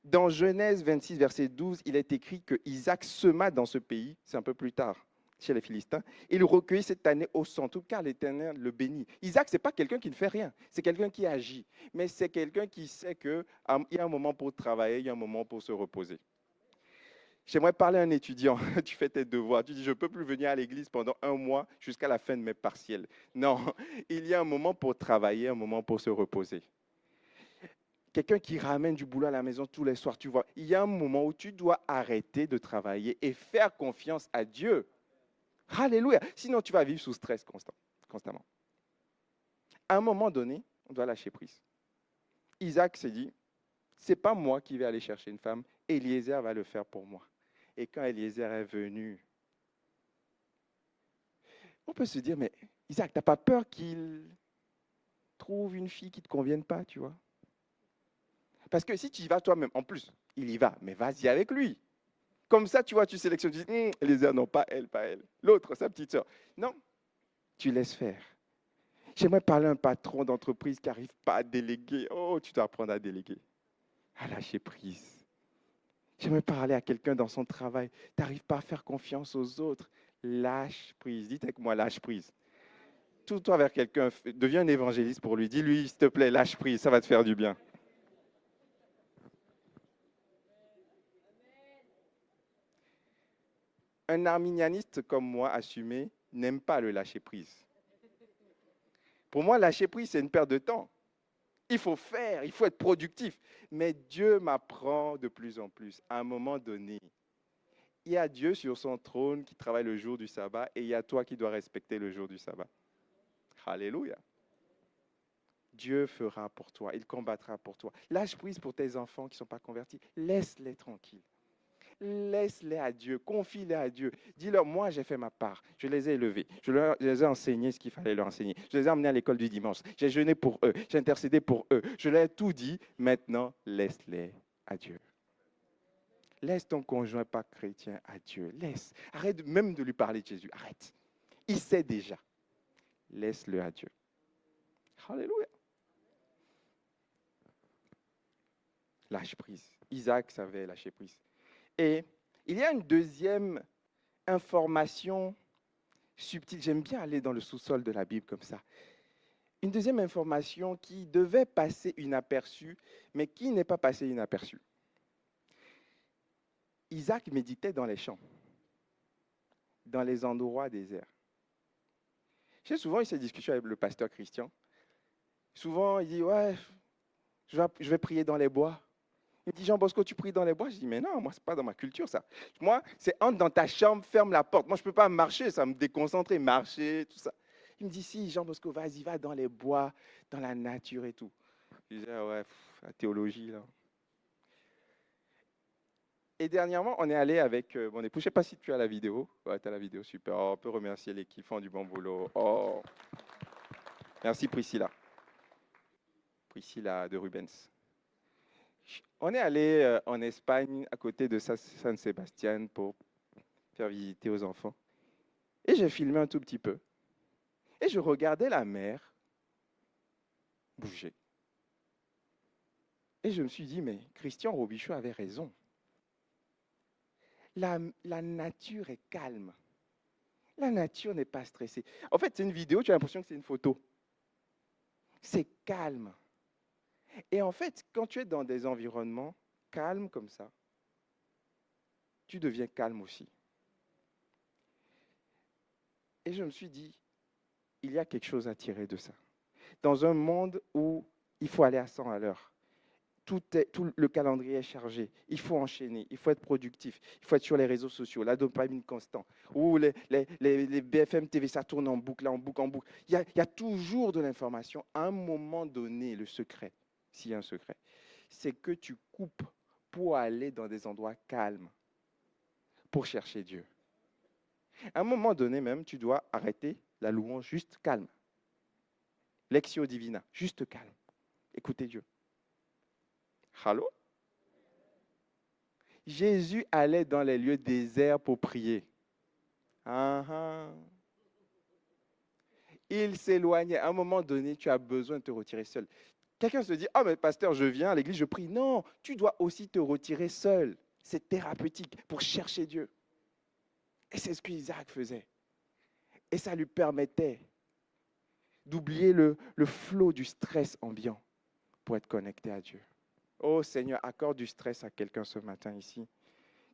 Speaker 1: Dans Genèse 26, verset 12, il est écrit que Isaac sema dans ce pays, c'est un peu plus tard, chez les Philistins. Il recueillit cette année au centuple, car l'Éternel le bénit. Isaac, ce n'est pas quelqu'un qui ne fait rien, c'est quelqu'un qui agit. Mais c'est quelqu'un qui sait qu'il y a un moment pour travailler, il y a un moment pour se reposer. J'aimerais parler à un étudiant. Tu fais tes devoirs. Tu dis, je ne peux plus venir à l'église pendant 1 mois jusqu'à la fin de mes partiels. Non, il y a un moment pour travailler, un moment pour se reposer. Quelqu'un qui ramène du boulot à la maison tous les soirs, tu vois, il y a un moment où tu dois arrêter de travailler et faire confiance à Dieu. Alléluia. Sinon, tu vas vivre sous stress constamment. À un moment donné, on doit lâcher prise. Isaac s'est dit, ce n'est pas moi qui vais aller chercher une femme, Eliezer va le faire pour moi. Et quand Eliezer est venu, on peut se dire, mais Isaac, tu n'as pas peur qu'il trouve une fille qui ne te convienne pas, tu vois? Parce que si tu y vas toi-même, en plus, il y va, mais vas-y avec lui. Comme ça, tu vois, tu sélectionnes, tu dis, Eliezer, non, pas elle, pas elle. L'autre, sa petite sœur. Non, tu laisses faire. J'aimerais parler à un patron d'entreprise qui n'arrive pas à déléguer. Oh, tu dois apprendre à déléguer, à lâcher prise. J'aimerais parler à quelqu'un dans son travail. Tu n'arrives pas à faire confiance aux autres. Lâche prise. Dites avec moi, lâche prise. Tourne-toi vers quelqu'un, deviens un évangéliste pour lui. Dis-lui, s'il te plaît, lâche prise, ça va te faire du bien. Un arminianiste comme moi, assumé, n'aime pas le lâcher prise. Pour moi, lâcher prise, c'est une perte de temps. Il faut faire, il faut être productif. Mais Dieu m'apprend de plus en plus. À un moment donné, il y a Dieu sur son trône qui travaille le jour du sabbat et il y a toi qui dois respecter le jour du sabbat. Alléluia. Dieu fera pour toi, il combattra pour toi. Lâche prise pour tes enfants qui ne sont pas convertis. Laisse-les tranquilles. Laisse-les à Dieu, confie-les à Dieu. Dis-leur, moi j'ai fait ma part, je les ai élevés, je les ai enseigné ce qu'il fallait leur enseigner, je les ai emmenés à l'école du dimanche, j'ai jeûné pour eux, j'ai intercédé pour eux, je leur ai tout dit, maintenant laisse-les à Dieu. Laisse ton conjoint pas chrétien à Dieu, laisse. Arrête même de lui parler de Jésus, arrête. Il sait déjà. Laisse-le à Dieu. Alléluia. Lâche prise. Isaac savait lâcher prise. Et il y a une deuxième information subtile. J'aime bien aller dans le sous-sol de la Bible comme ça. Une deuxième information qui devait passer inaperçue, mais qui n'est pas passée inaperçue. Isaac méditait dans les champs, dans les endroits déserts. J'ai souvent eu ces discussions avec le pasteur Christian. Souvent, il dit, ouais, je vais prier dans les bois. Il me dit, Jean Bosco, tu pries dans les bois? Je dis, mais non, moi, ce n'est pas dans ma culture, ça. Moi, c'est entre dans ta chambre, ferme la porte. Moi, je ne peux pas marcher, ça me déconcentrer, marcher, tout ça. Il me dit, si, Jean Bosco, vas-y, va dans les bois, dans la nature et tout. Je disais, ouais, la théologie, là. Et dernièrement, on est allé avec mon époux. Je ne sais pas si tu as la vidéo. Ouais, tu as la vidéo, super. Oh, on peut remercier l'équipe, font du bon boulot. Oh. Merci Priscilla. Priscilla de Rubens. On est allé en Espagne, à côté de San Sébastien, pour faire visiter aux enfants. Et j'ai filmé un tout petit peu. Et je regardais la mer bouger. Et je me suis dit, mais Christian Robichaud avait raison. La nature est calme. La nature n'est pas stressée. En fait, c'est une vidéo, tu as l'impression que c'est une photo. C'est calme. Et en fait, quand tu es dans des environnements calmes comme ça, tu deviens calme aussi. Et je me suis dit, il y a quelque chose à tirer de ça. Dans un monde où il faut aller à 100 à l'heure, tout le calendrier est chargé, il faut enchaîner, il faut être productif, il faut être sur les réseaux sociaux, la dopamine constante, où les BFM TV, ça tourne en boucle, en boucle, en boucle. Il y a toujours de l'information. À un moment donné, le secret, s'il y a un secret, c'est que tu coupes pour aller dans des endroits calmes, pour chercher Dieu. À un moment donné même, tu dois arrêter la louange juste calme. Lectio divina, juste calme. Écoutez Dieu. Allô? Jésus allait dans les lieux déserts pour prier. Il s'éloignait. À un moment donné, tu as besoin de te retirer seul. Quelqu'un se dit, ah mais pasteur, je viens à l'église, je prie. Non, tu dois aussi te retirer seul. C'est thérapeutique pour chercher Dieu. Et c'est ce qu'Isaac faisait. Et ça lui permettait d'oublier le flot du stress ambiant pour être connecté à Dieu. Oh Seigneur, accorde du stress à quelqu'un ce matin ici.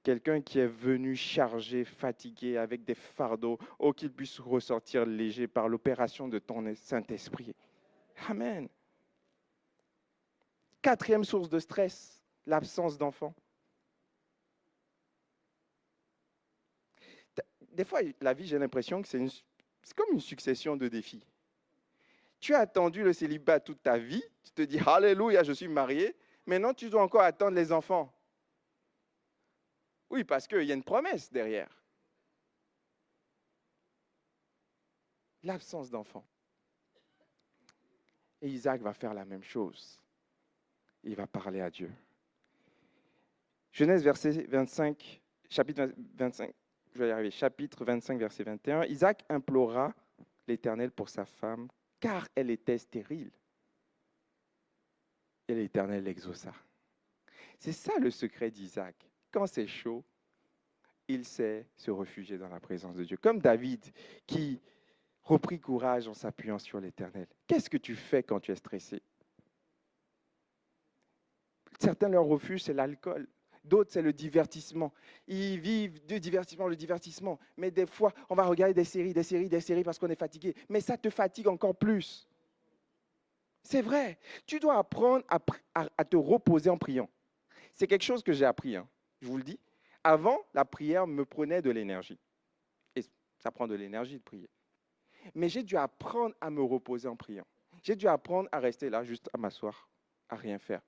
Speaker 1: Quelqu'un qui est venu chargé, fatigué, avec des fardeaux, oh qu'il puisse ressortir léger par l'opération de ton Saint-Esprit. Amen. Quatrième source de stress, l'absence d'enfants. Des fois, la vie, j'ai l'impression que c'est comme une succession de défis. Tu as attendu le célibat toute ta vie, tu te dis, Alléluia, je suis marié, maintenant tu dois encore attendre les enfants. Oui, parce qu'il y a une promesse derrière. L'absence d'enfants. Et Isaac va faire la même chose. Il va parler à Dieu. Genèse verset 25, chapitre 25, je vais y arriver, chapitre 25, verset 21. Isaac implora l'Éternel pour sa femme, car elle était stérile. Et l'Éternel l'exauça. C'est ça le secret d'Isaac. Quand c'est chaud, il sait se réfugier dans la présence de Dieu. Comme David qui reprit courage en s'appuyant sur l'Éternel. Qu'est-ce que tu fais quand tu es stressé? Certains, leur refuge, c'est l'alcool. D'autres, c'est le divertissement. Ils vivent du divertissement, le divertissement. Mais des fois, on va regarder des séries parce qu'on est fatigué. Mais ça te fatigue encore plus. C'est vrai. Tu dois apprendre à te reposer en priant. C'est quelque chose que j'ai appris, je vous le dis. Avant, la prière me prenait de l'énergie. Et ça prend de l'énergie de prier. Mais j'ai dû apprendre à me reposer en priant. J'ai dû apprendre à rester là, juste à m'asseoir, à rien faire.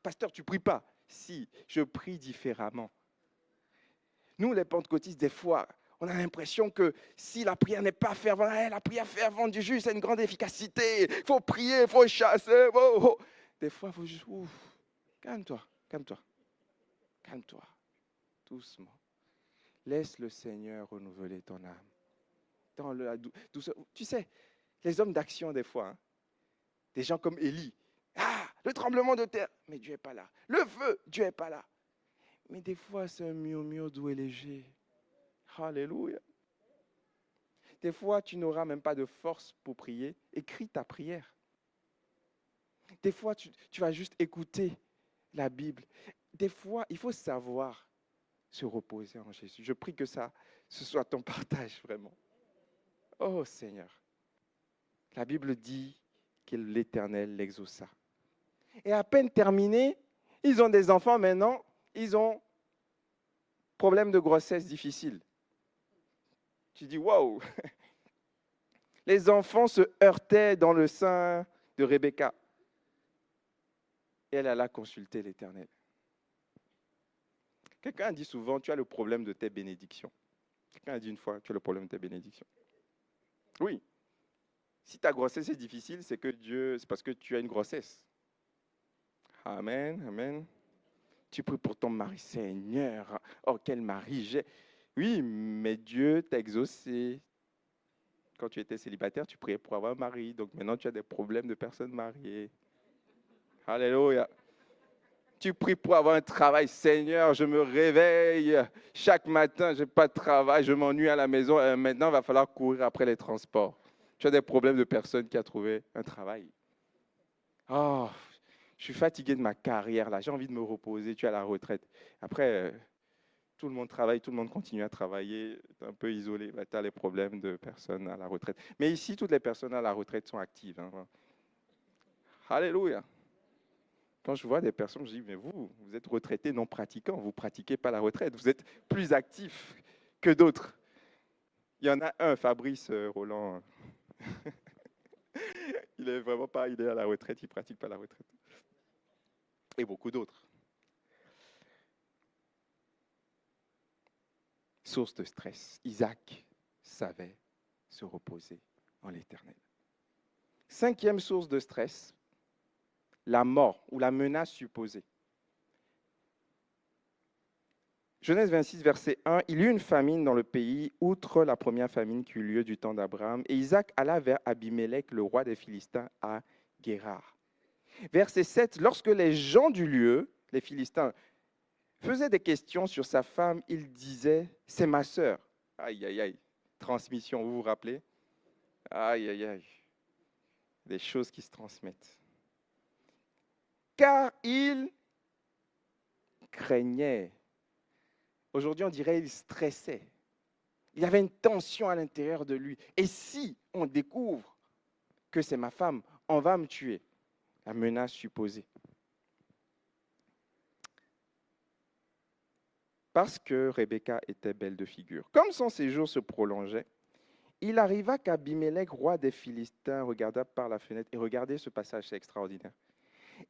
Speaker 1: Pasteur, tu pries pas. Si, je prie différemment. Nous, les pentecôtistes, des fois, on a l'impression que si la prière n'est pas fervente, la prière fervente du juste a une grande efficacité. Il faut prier, il faut chasser. Oh, oh. Des fois, il faut juste, calme-toi, calme-toi, calme-toi, doucement. Laisse le Seigneur renouveler ton âme. Dans la douceur. Tu sais, les hommes d'action, des fois, hein, des gens comme Élie. Le tremblement de terre, mais Dieu n'est pas là. Le feu, Dieu n'est pas là. Mais des fois, c'est un murmure doux et léger. Alléluia. Des fois, tu n'auras même pas de force pour prier. Écris ta prière. Des fois, tu vas juste écouter la Bible. Des fois, il faut savoir se reposer en Jésus. Je prie que ce soit ton partage vraiment. Oh Seigneur. La Bible dit que l'Éternel l'exauça. Et à peine terminé, ils ont des enfants maintenant, ils ont problème de grossesse difficile. Tu dis, waouh! Les enfants se heurtaient dans le sein de Rebecca. Et elle alla consulter l'Éternel. Quelqu'un a dit souvent, tu as le problème de tes bénédictions. Quelqu'un a dit une fois, tu as le problème de tes bénédictions. Oui. Si ta grossesse est difficile, c'est parce que tu as une grossesse. Amen, amen. Tu pries pour ton mari, Seigneur. Oh, quel mari j'ai. Oui, mais Dieu t'a exaucé. Quand tu étais célibataire, tu priais pour avoir un mari. Donc maintenant, tu as des problèmes de personnes mariées. Alléluia. Tu pries pour avoir un travail. Seigneur, je me réveille. Chaque matin, je n'ai pas de travail. Je m'ennuie à la maison. Maintenant, il va falloir courir après les transports. Tu as des problèmes de personnes qui ont trouvé un travail. Oh, je suis fatigué de ma carrière là. J'ai envie de me reposer. Tu es à la retraite. Après, tout le monde travaille, tout le monde continue à travailler. Tu es un peu isolé. Tu as les problèmes de personnes à la retraite. Mais ici, toutes les personnes à la retraite sont actives. Hein. Alléluia. Quand je vois des personnes, je dis, mais vous êtes retraité non pratiquant, vous ne pratiquez pas la retraite, vous êtes plus actif que d'autres. Il y en a un, Fabrice Roland. Il est vraiment pas, il est à la retraite, il ne pratique pas la retraite. Et beaucoup d'autres. Source de stress. Isaac savait se reposer en l'Éternel. 5e source de stress, la mort ou la menace supposée. Genèse 26, verset 1, il y eut une famine dans le pays, outre la première famine qui eut lieu du temps d'Abraham, et Isaac alla vers Abimélec, le roi des Philistins, à Guérar. Verset 7, lorsque les gens du lieu, les Philistins, faisaient des questions sur sa femme, ils disaient, c'est ma sœur. Aïe, aïe, aïe. Transmission, vous vous rappelez? Aïe, aïe, aïe. Des choses qui se transmettent. Car il craignait. Aujourd'hui, on dirait il stressait. Il y avait une tension à l'intérieur de lui. Et si on découvre que c'est ma femme, on va me tuer. La menace supposée. Parce que Rebecca était belle de figure. Comme son séjour se prolongeait, il arriva qu'Abimélec, roi des Philistins, regarda par la fenêtre. Et regardez ce passage, c'est extraordinaire.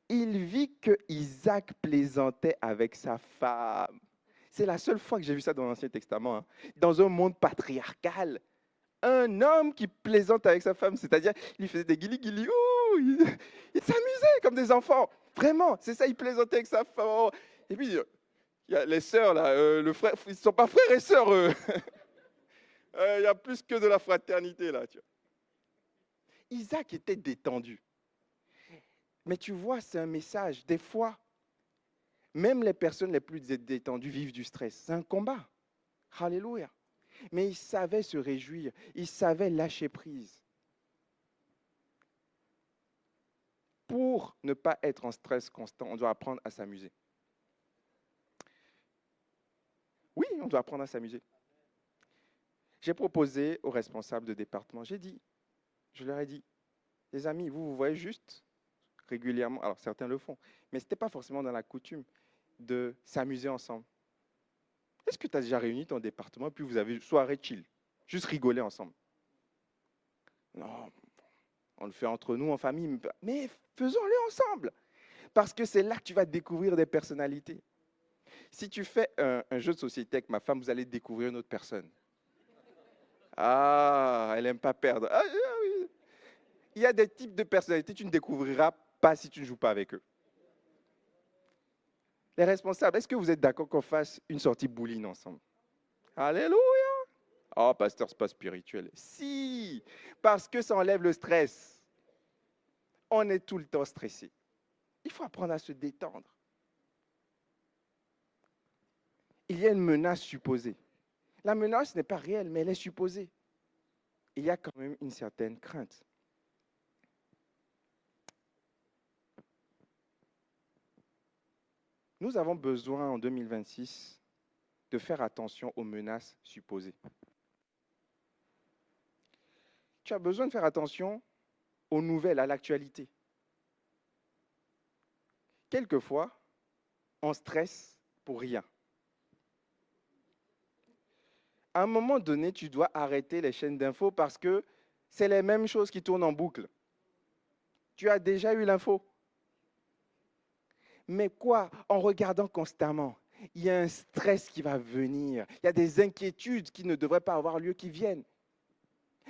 Speaker 1: Il vit que Isaac plaisantait avec sa femme. C'est la seule fois que j'ai vu ça dans l'Ancien Testament. Hein. Dans un monde patriarcal, un homme qui plaisante avec sa femme, c'est-à-dire il faisait des guili-guili, il s'amusait comme des enfants. Vraiment, c'est ça, il plaisantait avec sa femme. Et puis, il y a les sœurs, là, le frère, ils ne sont pas frères et sœurs, eux. Il y a plus que de la fraternité, là. Tu vois. Isaac était détendu. Mais tu vois, c'est un message. Des fois, même les personnes les plus détendues vivent du stress. C'est un combat. Alléluia. Mais il savait se réjouir. Il savait lâcher prise. Pour ne pas être en stress constant, on doit apprendre à s'amuser. Oui, on doit apprendre à s'amuser. J'ai proposé aux responsables de département, je leur ai dit, les amis, vous voyez juste régulièrement, alors certains le font, mais ce n'était pas forcément dans la coutume de s'amuser ensemble. Est-ce que tu as déjà réuni ton département, puis vous avez une soirée chill, juste rigoler ensemble? Non, on le fait entre nous, en famille, mais faisons-le ensemble. Parce que c'est là que tu vas découvrir des personnalités. Si tu fais un jeu de société avec ma femme, vous allez découvrir une autre personne. Ah, elle n'aime pas perdre. Oui. Il y a des types de personnalités que tu ne découvriras pas si tu ne joues pas avec eux. Les responsables, est-ce que vous êtes d'accord qu'on fasse une sortie bowling ensemble? Alléluia! Oh, pasteur, c'est pas spirituel. Si, parce que ça enlève le stress. On est tout le temps stressé. Il faut apprendre à se détendre. Il y a une menace supposée. La menace n'est pas réelle, mais elle est supposée. Il y a quand même une certaine crainte. Nous avons besoin en 2026 de faire attention aux menaces supposées. Tu as besoin de faire attention aux nouvelles, à l'actualité. Quelquefois, on stresse pour rien. À un moment donné, tu dois arrêter les chaînes d'infos parce que c'est les mêmes choses qui tournent en boucle. Tu as déjà eu l'info. Mais quoi? En regardant constamment, il y a un stress qui va venir. Il y a des inquiétudes qui ne devraient pas avoir lieu qui viennent.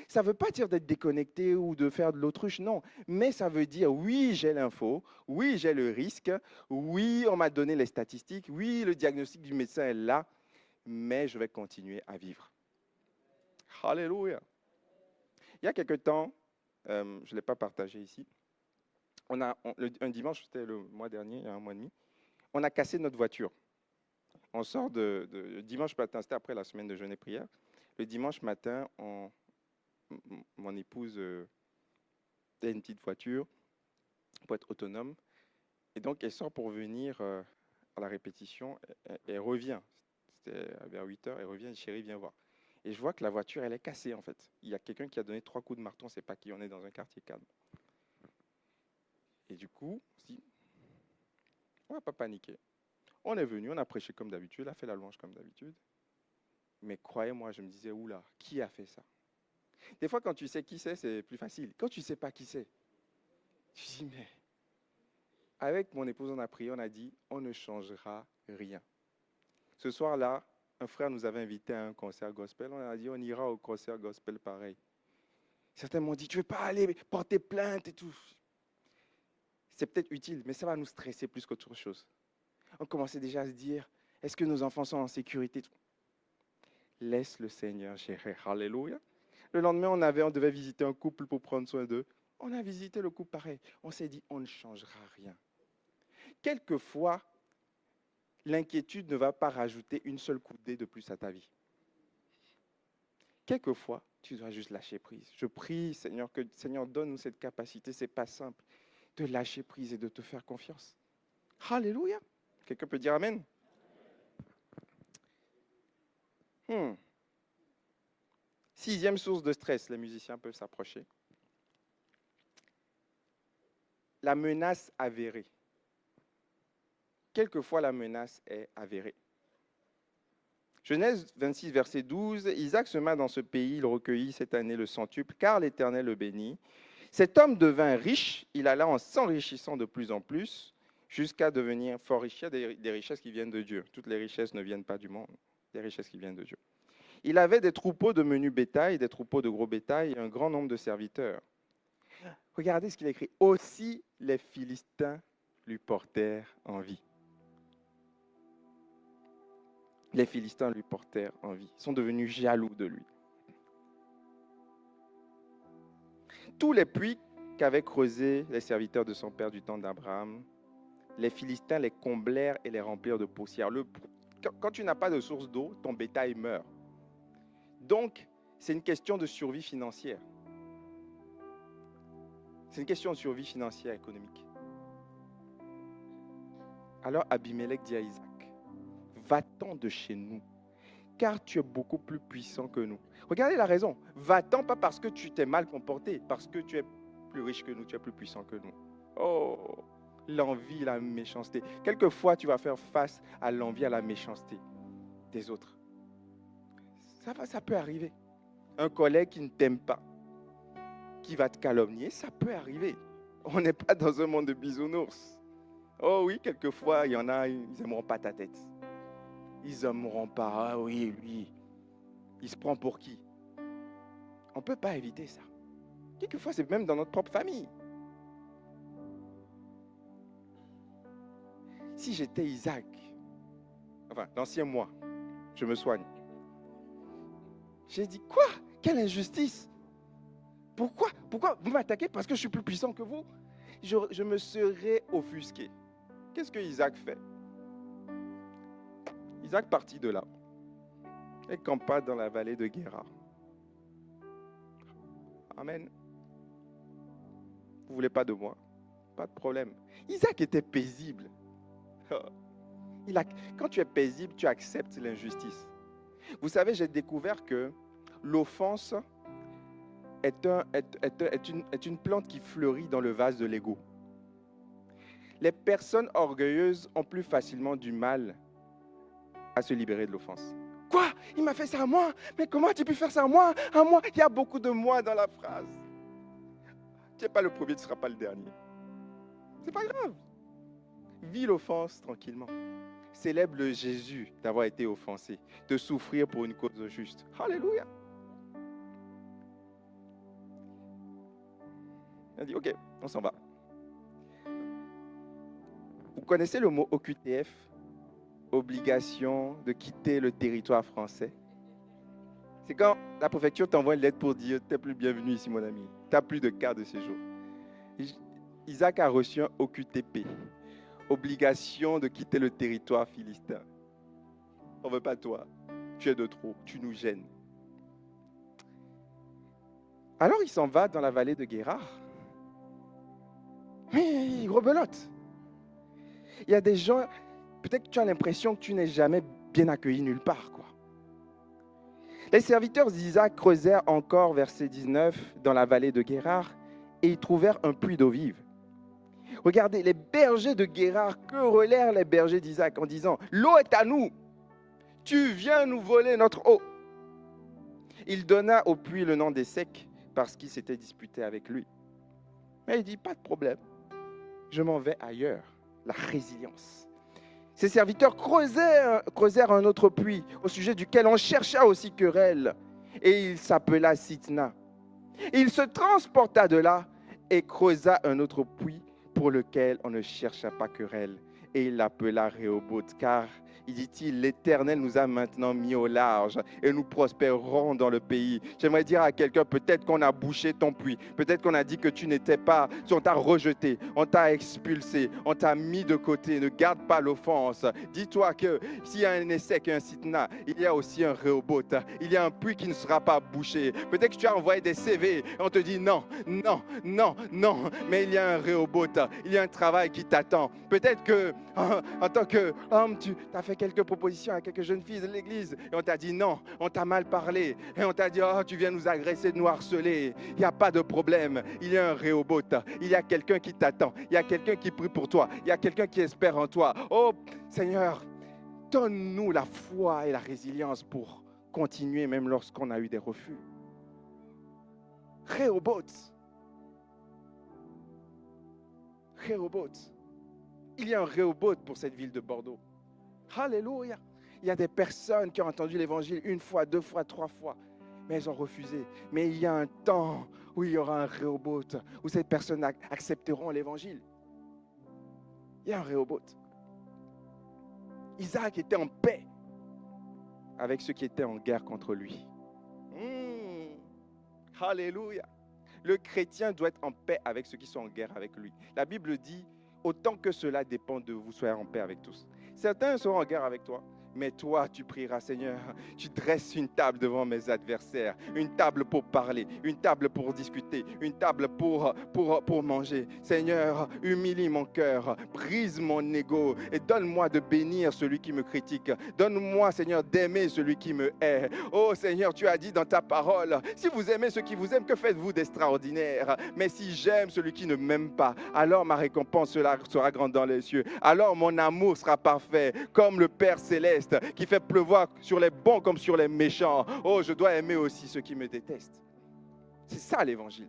Speaker 1: Ça ne veut pas dire d'être déconnecté ou de faire de l'autruche, non. Mais ça veut dire, oui, j'ai l'info, oui, j'ai le risque, oui, on m'a donné les statistiques, oui, le diagnostic du médecin est là, mais je vais continuer à vivre. Alléluia. Il y a quelque temps, je ne l'ai pas partagé ici, un dimanche, c'était le mois dernier, il y a un mois et demi, on a cassé notre voiture. On sort de dimanche matin, c'était après la semaine de jeûne et prière. Le dimanche matin, mon épouse a une petite voiture pour être autonome. Et donc, elle sort pour venir à la répétition. Elle revient. C'était vers 8 heures. Elle revient, chérie, viens voir. Et je vois que la voiture, elle est cassée en fait. Il y a quelqu'un qui a donné 3 coups de marteau, on ne sait pas qui, on est dans un quartier calme. Et du coup, on n'a pas paniqué. On est venu, on a prêché comme d'habitude, on a fait la louange comme d'habitude. Mais croyez-moi, je me disais, oula, qui a fait ça? Des fois, quand tu sais qui c'est plus facile. Quand tu ne sais pas qui c'est, tu dis, mais avec mon épouse, on a prié, on a dit, on ne changera rien. Ce soir-là, un frère nous avait invités à un concert gospel. On a dit, on ira au concert gospel pareil. Certains m'ont dit, tu ne veux pas aller porter plainte et tout. C'est peut-être utile, mais ça va nous stresser plus qu'autre chose. On commençait déjà à se dire, est-ce que nos enfants sont en sécurité? Laisse le Seigneur gérer. Alléluia. Le lendemain, on devait visiter un couple pour prendre soin d'eux. On a visité le couple pareil. On s'est dit, on ne changera rien. Quelquefois, l'inquiétude ne va pas rajouter une seule coudée de plus à ta vie. Quelquefois, tu dois juste lâcher prise. Je prie, Seigneur, que Seigneur donne-nous cette capacité, c'est pas simple, de lâcher prise et de te faire confiance. Alléluia. Quelqu'un peut dire Amen? Sixième source de stress, les musiciens peuvent s'approcher. La menace avérée. Quelquefois, la menace est avérée. Genèse 26, verset 12, Isaac se met dans ce pays, il recueillit cette année le centuple, car l'Éternel le bénit. Cet homme devint riche, il alla en s'enrichissant de plus en plus, jusqu'à devenir fort riche. Il y a des richesses qui viennent de Dieu. Toutes les richesses ne viennent pas du monde, des richesses qui viennent de Dieu. Il avait des troupeaux de menu bétail, des troupeaux de gros bétail, et un grand nombre de serviteurs. Regardez ce qu'il écrit. Aussi les Philistins lui portèrent envie. Les Philistins lui portèrent envie. Ils sont devenus jaloux de lui. Tous les puits qu'avaient creusés les serviteurs de son père du temps d'Abraham, les Philistins les comblèrent et les remplirent de poussière. Quand tu n'as pas de source d'eau, ton bétail meurt. Donc, c'est une question de survie financière. C'est une question de survie financière, économique. Alors Abimelech dit à Isaac, va-t'en de chez nous, car tu es beaucoup plus puissant que nous. Regardez la raison. Va-t'en pas parce que tu t'es mal comporté, parce que tu es plus riche que nous, tu es plus puissant que nous. Oh, l'envie, la méchanceté. Quelquefois, tu vas faire face à l'envie, à la méchanceté. des autres. Ça peut arriver. Un collègue qui ne t'aime pas, qui va te calomnier, ça peut arriver. On n'est pas dans un monde de bisounours. Oh oui, quelquefois, il y en a, ils n'aimeront pas ta tête. Ils n'aimeront pas, ah oui, lui, il se prend pour qui? On ne peut pas éviter ça. Quelquefois, c'est même dans notre propre famille. Si j'étais Isaac, enfin, l'ancien moi, je me soigne. J'ai dit, quoi? Quelle injustice! Pourquoi vous m'attaquez parce que je suis plus puissant que vous? Je me serais offusqué. Qu'est-ce que Isaac fait? Isaac partit de là et campa dans la vallée de Guérar. Amen. Vous ne voulez pas de moi? Pas de problème. Isaac était paisible. Quand tu es paisible, tu acceptes l'injustice. Vous savez, j'ai découvert que l'offense est une plante qui fleurit dans le vase de l'ego. Les personnes orgueilleuses ont plus facilement du mal à se libérer de l'offense. Quoi? Il m'a fait ça à moi? Mais comment tu peux faire ça à moi? À moi? Il y a beaucoup de moi dans la phrase. Tu n'es pas le premier, tu ne seras pas le dernier. C'est pas grave. Vis l'offense tranquillement. Célèbre le Jésus d'avoir été offensé, de souffrir pour une cause juste. Alléluia. Il a dit, ok, on s'en va. Vous connaissez le mot OQTF? Obligation de quitter le territoire français. C'est quand la préfecture t'envoie une lettre pour dire, tu n'es plus bienvenu ici, mon ami. Tu n'as plus de carte de séjour. Isaac a reçu un OQTP. Obligation de quitter le territoire philistin. On ne veut pas toi. Tu es de trop. Tu nous gênes. Alors il s'en va dans la vallée de Guérar. Mais il rebelote. Il y a des gens, peut-être que tu as l'impression que tu n'es jamais bien accueilli nulle part, quoi. Les serviteurs d'Isaac creusèrent encore, verset 19, dans la vallée de Guérar, et ils trouvèrent un puits d'eau vive. Regardez, les bergers de Guérar querellèrent les bergers d'Isaac en disant, « L'eau est à nous, tu viens nous voler notre eau. » Il donna au puits le nom d'Essek parce qu'il s'était disputé avec lui. Mais il dit, pas de problème, je m'en vais ailleurs. La résilience. Ses serviteurs creusèrent un autre puits au sujet duquel on chercha aussi querelle, et il s'appela Sitna. Il se transporta de là et creusa un autre puits pour lequel on ne chercha pas querelle, et il l'appela Rehoboth, car, il dit-il, l'Éternel nous a maintenant mis au large et nous prospérerons dans le pays. J'aimerais dire à quelqu'un, peut-être qu'on a bouché ton puits, peut-être qu'on a dit que tu n'étais pas, on t'a rejeté, on t'a expulsé, on t'a mis de côté. Ne garde pas l'offense. Dis-toi que s'il y a un Essek et un Sitna, il y a aussi un Rehoboth. Il y a un puits qui ne sera pas bouché. Peut-être que tu as envoyé des CV et on te dit non, non, non, non, mais il y a un Rehoboth, il y a un travail qui t'attend. Peut-être que en tant qu'homme, tu as fait quelques propositions à quelques jeunes filles de l'église et on t'a dit non, on t'a mal parlé et on t'a dit oh, tu viens nous agresser, nous harceler. Il n'y a pas de problème, il y a un Rehoboth, il y a quelqu'un qui t'attend, il y a quelqu'un qui prie pour toi, il y a quelqu'un qui espère en toi. Oh Seigneur, donne-nous la foi et la résilience pour continuer même lorsqu'on a eu des refus. Rehoboth. Rehoboth. Il y a un Rehoboth pour cette ville de Bordeaux. Alléluia. Il y a des personnes qui ont entendu l'évangile une fois, deux fois, trois fois, mais elles ont refusé. Mais il y a un temps où il y aura un Rehoboth, où ces personnes accepteront l'évangile. Il y a un Rehoboth. Isaac était en paix avec ceux qui étaient en guerre contre lui. Alléluia. Le chrétien doit être en paix avec ceux qui sont en guerre avec lui. La Bible dit, autant que cela dépend de vous, soyez en paix avec tous. Certains seront en guerre avec toi, mais toi, tu prieras, Seigneur, tu dresses une table devant mes adversaires, une table pour parler, une table pour discuter, une table pour manger. Seigneur, humilie mon cœur, brise mon ego et donne-moi de bénir celui qui me critique. Donne-moi, Seigneur, d'aimer celui qui me hait. Oh Seigneur, tu as dit dans ta parole, si vous aimez ceux qui vous aiment, que faites-vous d'extraordinaire? Mais si j'aime celui qui ne m'aime pas, alors ma récompense sera grande dans les cieux. Alors mon amour sera parfait, comme le Père céleste détestent, qui fait pleuvoir sur les bons comme sur les méchants. Oh, je dois aimer aussi ceux qui me détestent. C'est ça l'évangile.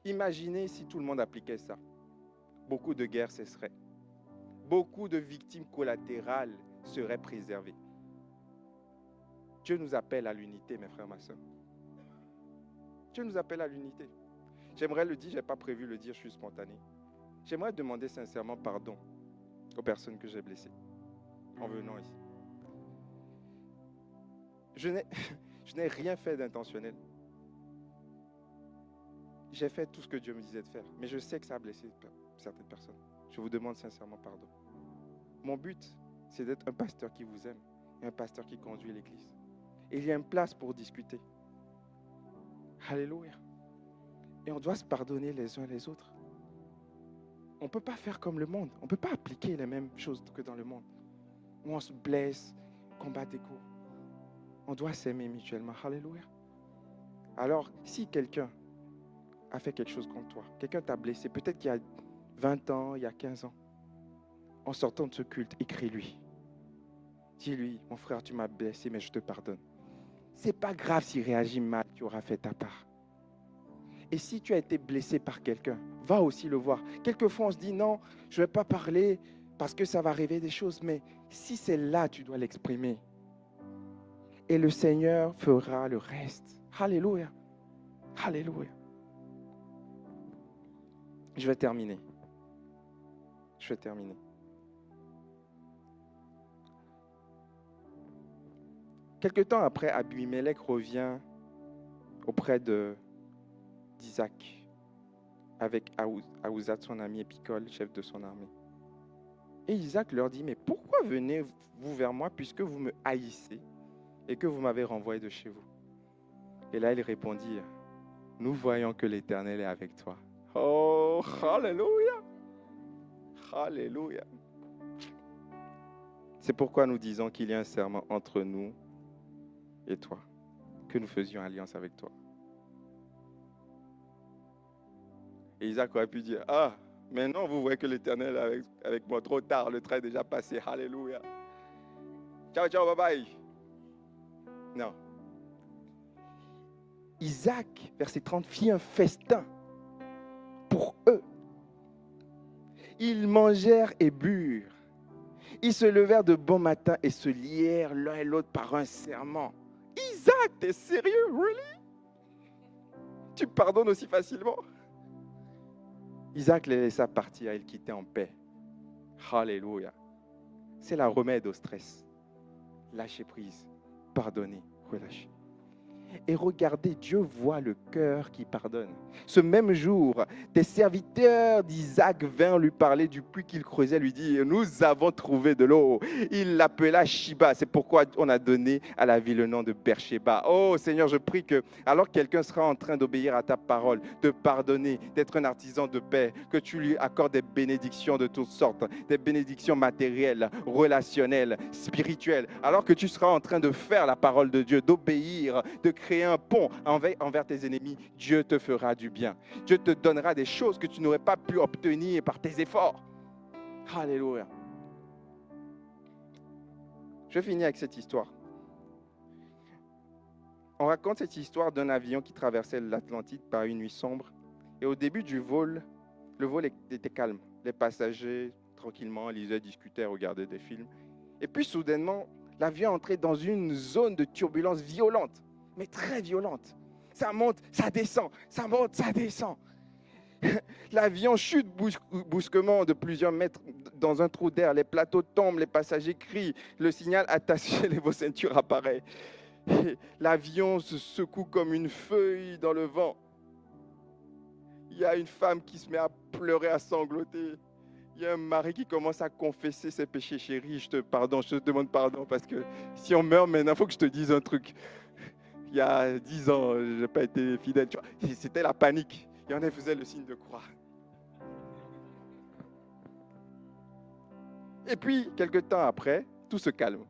Speaker 1: Imaginez si tout le monde appliquait ça. Beaucoup de guerres cesseraient. Beaucoup de victimes collatérales seraient préservées. Dieu nous appelle à l'unité, mes frères, ma soeur. Dieu nous appelle à l'unité. J'aimerais le dire, je n'ai pas prévu le dire, je suis spontané. J'aimerais demander sincèrement pardon aux personnes que j'ai blessées en venant ici. Je n'ai rien fait d'intentionnel. J'ai fait tout ce que Dieu me disait de faire, mais je sais que ça a blessé certaines personnes. Je vous demande sincèrement pardon. Mon but, c'est d'être un pasteur qui vous aime et un pasteur qui conduit l'Église. Et il y a une place pour discuter. Alléluia. Et on doit se pardonner les uns les autres. On ne peut pas faire comme le monde. On ne peut pas appliquer les mêmes choses que dans le monde. Où on se blesse, combat d'ego. On doit s'aimer mutuellement. Alléluia. Alors, si quelqu'un a fait quelque chose contre toi, quelqu'un t'a blessé, peut-être qu'il y a 20 ans, il y a 15 ans, en sortant de ce culte, écris-lui. Dis-lui, mon frère, tu m'as blessé, mais je te pardonne. C'est pas grave s'il réagit mal, tu auras fait ta part. Et si tu as été blessé par quelqu'un, va aussi le voir. Quelquefois, on se dit, non, je ne vais pas parler parce que ça va arriver des choses, mais si c'est là, tu dois l'exprimer. Et le Seigneur fera le reste. Alléluia. Alléluia. Je vais terminer. Quelque temps après, Abimelech revient auprès d'Isaac avec Aouzat, son ami, et Picol, chef de son armée. Et Isaac leur dit, mais pourquoi venez-vous vers moi puisque vous me haïssez et que vous m'avez renvoyé de chez vous? Et là, il répondit, nous voyons que l'Éternel est avec toi. Oh, alléluia! Alléluia! C'est pourquoi nous disons qu'il y a un serment entre nous et toi, que nous faisions alliance avec toi. Et Isaac aurait pu dire, ah, maintenant vous voyez que l'Éternel est avec moi, trop tard, le train est déjà passé, alléluia. Ciao, ciao, bye bye. Non. Isaac, verset 30, fit un festin pour eux. Ils mangèrent et burent. Ils se levèrent de bon matin et se lièrent l'un et l'autre par un serment. Isaac, t'es sérieux? Really? Tu pardonnes aussi facilement? Isaac les laissa partir et ils quittaient en paix. Alléluia. C'est la remède au stress. Lâcher prise, pardonner, relâcher. Et regardez, Dieu voit le cœur qui pardonne. Ce même jour, des serviteurs d'Isaac vinrent lui parler du puits qu'il creusait, lui dit, nous avons trouvé de l'eau. Il l'appela Shiba, c'est pourquoi on a donné à la ville le nom de Beersheba. Oh Seigneur, je prie que, alors que quelqu'un sera en train d'obéir à ta parole, de pardonner, d'être un artisan de paix, que tu lui accordes des bénédictions de toutes sortes, des bénédictions matérielles, relationnelles, spirituelles, alors que tu seras en train de faire la parole de Dieu, d'obéir, de créer un pont envers tes ennemis, Dieu te fera du bien. Dieu te donnera des choses que tu n'aurais pas pu obtenir par tes efforts. Alléluia. Je finis avec cette histoire. On raconte cette histoire d'un avion qui traversait l'Atlantide par une nuit sombre. Et au début du vol, le vol était calme. Les passagers, tranquillement, lisaient, discutaient, regardaient des films. Et puis, soudainement, l'avion entrait dans une zone de turbulence violente, mais très violente. Ça monte, ça descend, ça monte, ça descend. L'avion chute brusquement de plusieurs mètres dans un trou d'air. Les plateaux tombent, les passagers crient. Le signal attaché à vos ceintures apparaît. L'avion se secoue comme une feuille dans le vent. Il y a une femme qui se met à pleurer, à sangloter. Il y a un mari qui commence à confesser ses péchés. Chérie, je te demande pardon parce que si on meurt maintenant, il faut que je te dise un truc. Il y a 10 ans, je n'ai pas été fidèle. Tu vois, c'était la panique. Il y en a qui faisaient le signe de croix. Et puis, quelques temps après, tout se calme.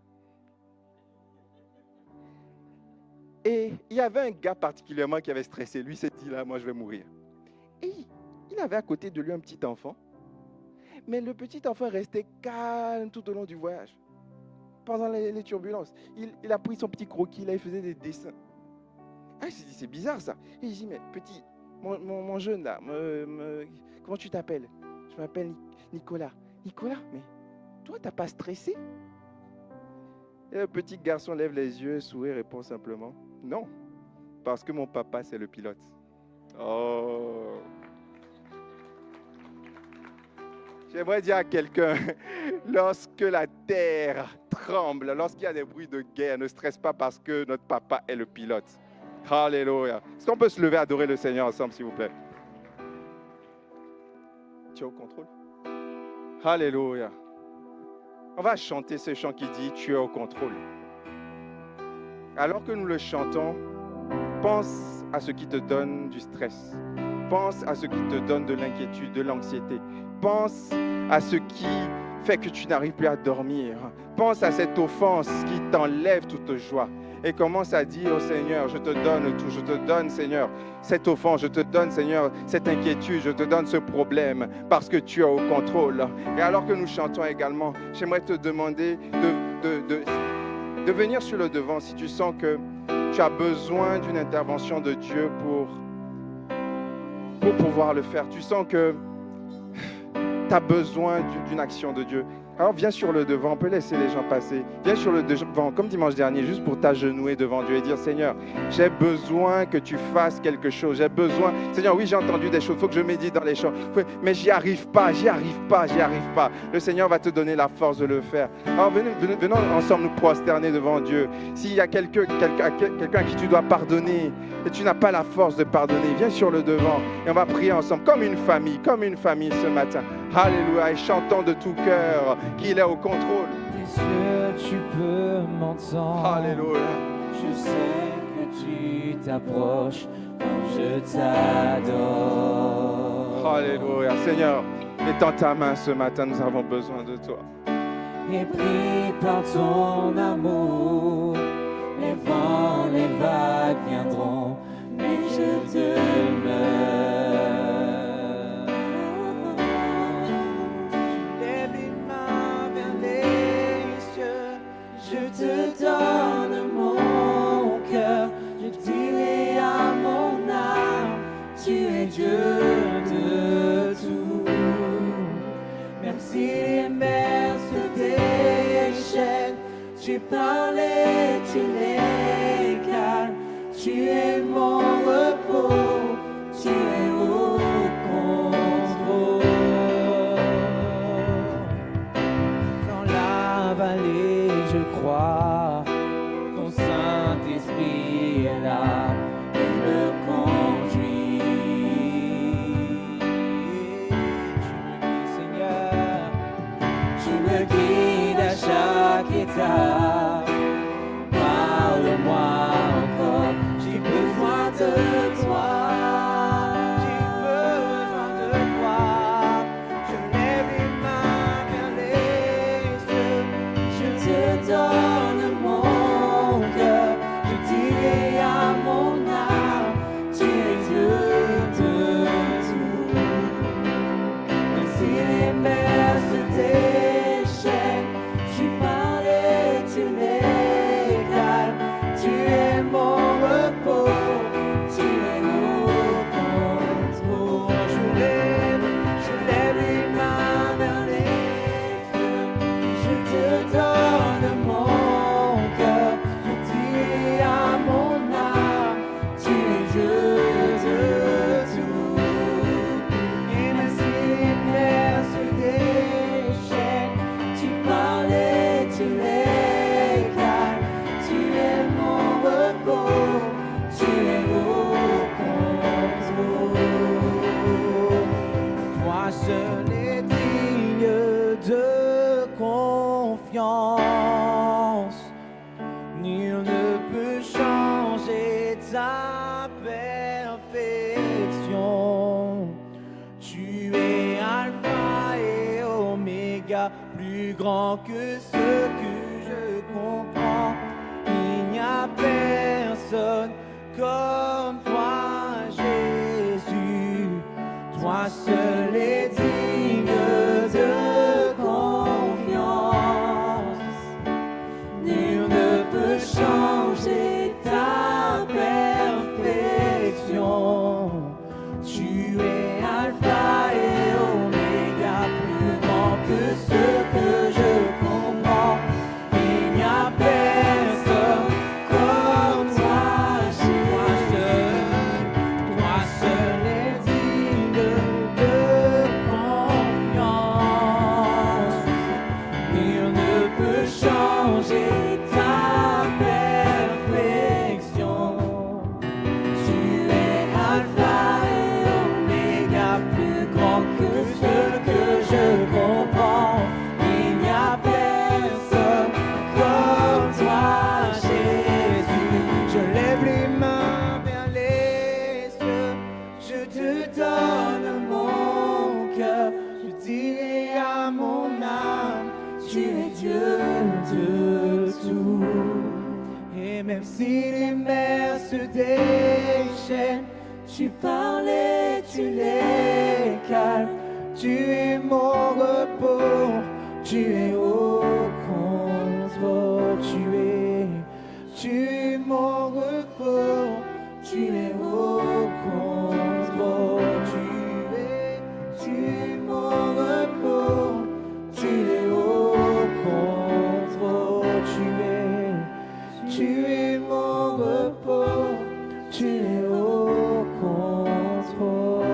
Speaker 1: Et il y avait un gars particulièrement qui avait stressé. Lui s'est dit, là, moi, je vais mourir. Et il avait à côté de lui un petit enfant. Mais le petit enfant est resté calme tout au long du voyage. Pendant les turbulences, il a pris son petit croquis, là, il faisait des dessins. Ah, il s'est dit, c'est bizarre ça. Et il dit, mais petit, mon jeune là, comment tu t'appelles? Je m'appelle Nicolas. Nicolas, mais toi, t'as pas stressé? Et le petit garçon lève les yeux, sourit et répond simplement, non, parce que mon papa, c'est le pilote. Oh! J'aimerais dire à quelqu'un, lorsque la terre tremble, lorsqu'il y a des bruits de guerre, ne stresse pas parce que notre papa est le pilote. Alléluia. Est-ce qu'on peut se lever et adorer le Seigneur ensemble, s'il vous plaît? Tu es au contrôle? Alléluia. On va chanter ce chant qui dit « Tu es au contrôle ». Alors que nous le chantons, pense à ce qui te donne du stress. Pense à ce qui te donne de l'inquiétude, de l'anxiété. Pense à ce qui fait que tu n'arrives plus à dormir. Pense à cette offense qui t'enlève toute joie. Et commence à dire au Seigneur, je te donne tout, je te donne Seigneur cette offense, je te donne Seigneur cette inquiétude, je te donne ce problème parce que tu es au contrôle. Et alors que nous chantons également, j'aimerais te demander de venir sur le devant si tu sens que tu as besoin d'une intervention de Dieu pour pouvoir le faire. Tu sens que tu as besoin d'une action de Dieu. Alors viens sur le devant, on peut laisser les gens passer. Viens sur le devant, comme dimanche dernier, juste pour t'agenouiller devant Dieu et dire, Seigneur, j'ai besoin que tu fasses quelque chose. J'ai besoin, Seigneur, oui, j'ai entendu des choses, il faut que je médite dans les chants, mais j'y arrive pas. Le Seigneur va te donner la force de le faire. Alors venons ensemble nous prosterner devant Dieu. S'il y a quelqu'un à qui tu dois pardonner et tu n'as pas la force de pardonner, viens sur le devant et on va prier ensemble comme une famille ce matin. Alléluia, et chantons de tout cœur qu'il est au contrôle.
Speaker 2: Est-ce que tu peux m'entendre?
Speaker 1: Alléluia.
Speaker 2: Je sais que tu t'approches quand je t'adore.
Speaker 1: Alléluia. Seigneur, étends ta main ce matin, nous avons besoin de toi.
Speaker 2: Et pris par ton amour, les vents, les vagues viendront, mais je demeure. Je te donne mon cœur, je dirai à mon âme, tu es Dieu de tout. Même si les mers se déchaînent, tu parlais, tu les calmes, tu es mon repos, tu es au contrôle. Dans la vallée, je crois, ton Saint-Esprit est là et me conduit. Tu me guides à chaque étape. Parle-moi encore, j'ai besoin de toi. J'ai besoin de toi. Je lève les mains vers les cieux. Je te donne mon cœur, je dirai à mon âme, tu es Dieu de tout. Même si les mers se déchaînent, tu parlais, tu les calmes, tu es mon repos, tu es au contrôle. Je lève les mains vers les cieux, je te donne mon cœur, je dis à mon âme, tu es Dieu de tout. Et même si les mers se déchaînent, tu parlais, tu les calmes, tu es mon repos, tu es au contrôle. Toi seul est digne de confiance. Nul ne peut changer ta perfection. Tu es Alpha et Oméga, plus grand que ce que je comprends. Il n'y a personne comme toi, Jésus. Toi seul est digne de que ce que je comprends. Il n'y a personne comme toi, Jésus. Je lève les mains vers les cieux, je te donne mon cœur. Je dirai à mon âme, tu es Dieu de tout. Et même si les mers se déchaînent, tu parles et tu les calmes. Tu es mon repos, tu es au contrôle. Tu es mon repos, tu es au contrôle. Tu es mon repos, tu es au contrôle. Tu es mon repos, tu es au contrôle.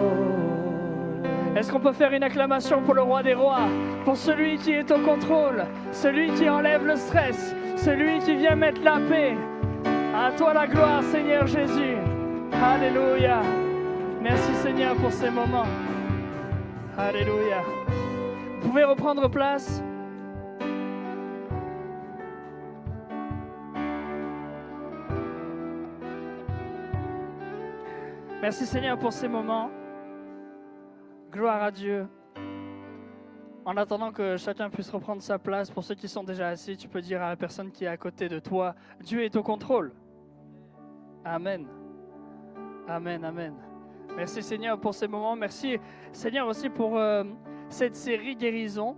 Speaker 3: Est-ce qu'on peut faire une acclamation pour le roi des rois, pour celui qui est au contrôle, celui qui enlève le stress, celui qui vient mettre la paix. À toi la gloire, Seigneur Jésus. Alléluia. Merci Seigneur pour ces moments. Alléluia. Vous pouvez reprendre place. Merci Seigneur pour ces moments. Gloire à Dieu. En attendant que chacun puisse reprendre sa place, pour ceux qui sont déjà assis, tu peux dire à la personne qui est à côté de toi, Dieu est au contrôle. Amen. Amen, amen. Merci Seigneur pour ces moments. Merci Seigneur aussi pour cette série guérison.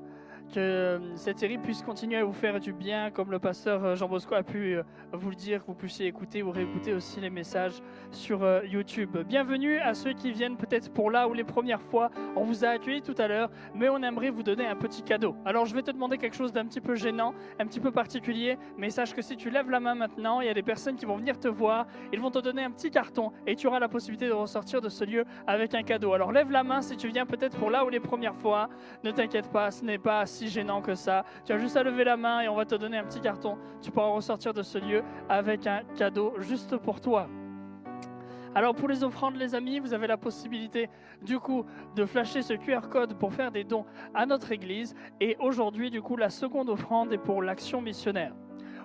Speaker 3: Que cette série puisse continuer à vous faire du bien, comme le pasteur Jean Bosco a pu vous le dire, que vous puissiez écouter ou réécouter aussi les messages sur YouTube. Bienvenue à ceux qui viennent peut-être pour là ou les premières fois. On vous a accueillis tout à l'heure, mais on aimerait vous donner un petit cadeau. Alors je vais te demander quelque chose d'un petit peu gênant, un petit peu particulier, mais sache que si tu lèves la main maintenant, il y a des personnes qui vont venir te voir, ils vont te donner un petit carton et tu auras la possibilité de ressortir de ce lieu avec un cadeau. Alors lève la main si tu viens peut-être pour là ou les premières fois. Ne t'inquiète pas, ce n'est pas si gênant que ça. Tu as juste à lever la main et on va te donner un petit carton. Tu pourras ressortir de ce lieu avec un cadeau juste pour toi. Alors pour les offrandes les amis, vous avez la possibilité du coup de flasher ce QR code pour faire des dons à notre église. Et aujourd'hui du coup la seconde offrande est pour l'action missionnaire.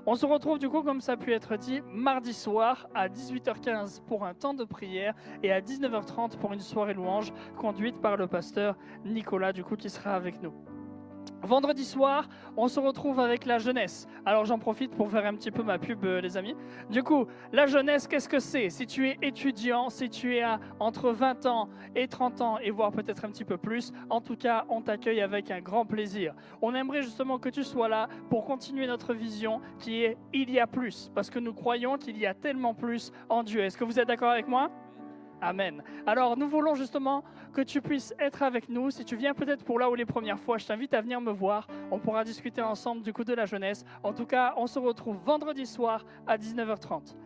Speaker 3: On se retrouve du coup, comme ça a pu être dit, mardi soir à 18h15 pour un temps de prière et à 19h30 pour une soirée louange conduite par le pasteur Nicolas du coup qui sera avec nous. Vendredi soir, on se retrouve avec la jeunesse. Alors j'en profite pour faire un petit peu ma pub les amis. Du coup, la jeunesse, qu'est-ce que c'est? Si tu es étudiant, si tu es entre 20 ans et 30 ans et voire peut-être un petit peu plus, en tout cas, on t'accueille avec un grand plaisir. On aimerait justement que tu sois là pour continuer notre vision qui est « Il y a plus » parce que nous croyons qu'il y a tellement plus en Dieu. Est-ce que vous êtes d'accord avec moi? Amen. Alors, nous voulons justement que tu puisses être avec nous. Si tu viens peut-être pour là ou les premières fois, je t'invite à venir me voir. On pourra discuter ensemble du coup de la jeunesse. En tout cas, on se retrouve vendredi soir à 19h30.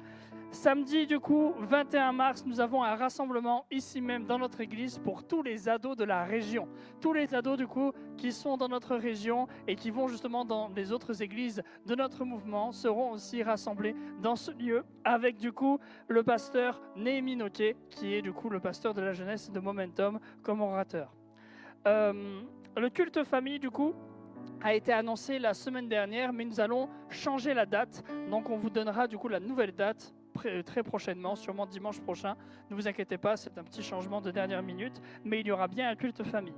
Speaker 3: Samedi, du coup, 21 mars, nous avons un rassemblement ici même dans notre église pour tous les ados de la région. Tous les ados, du coup, qui sont dans notre région et qui vont justement dans les autres églises de notre mouvement seront aussi rassemblés dans ce lieu avec, du coup, le pasteur Néhémie Noquet, qui est, du coup, le pasteur de la jeunesse de Momentum comme orateur. Le culte famille, du coup, a été annoncé la semaine dernière, mais nous allons changer la date. Donc, on vous donnera, du coup, la nouvelle date très prochainement, sûrement dimanche prochain. Ne vous inquiétez pas, c'est un petit changement de dernière minute, mais il y aura bien un culte famille.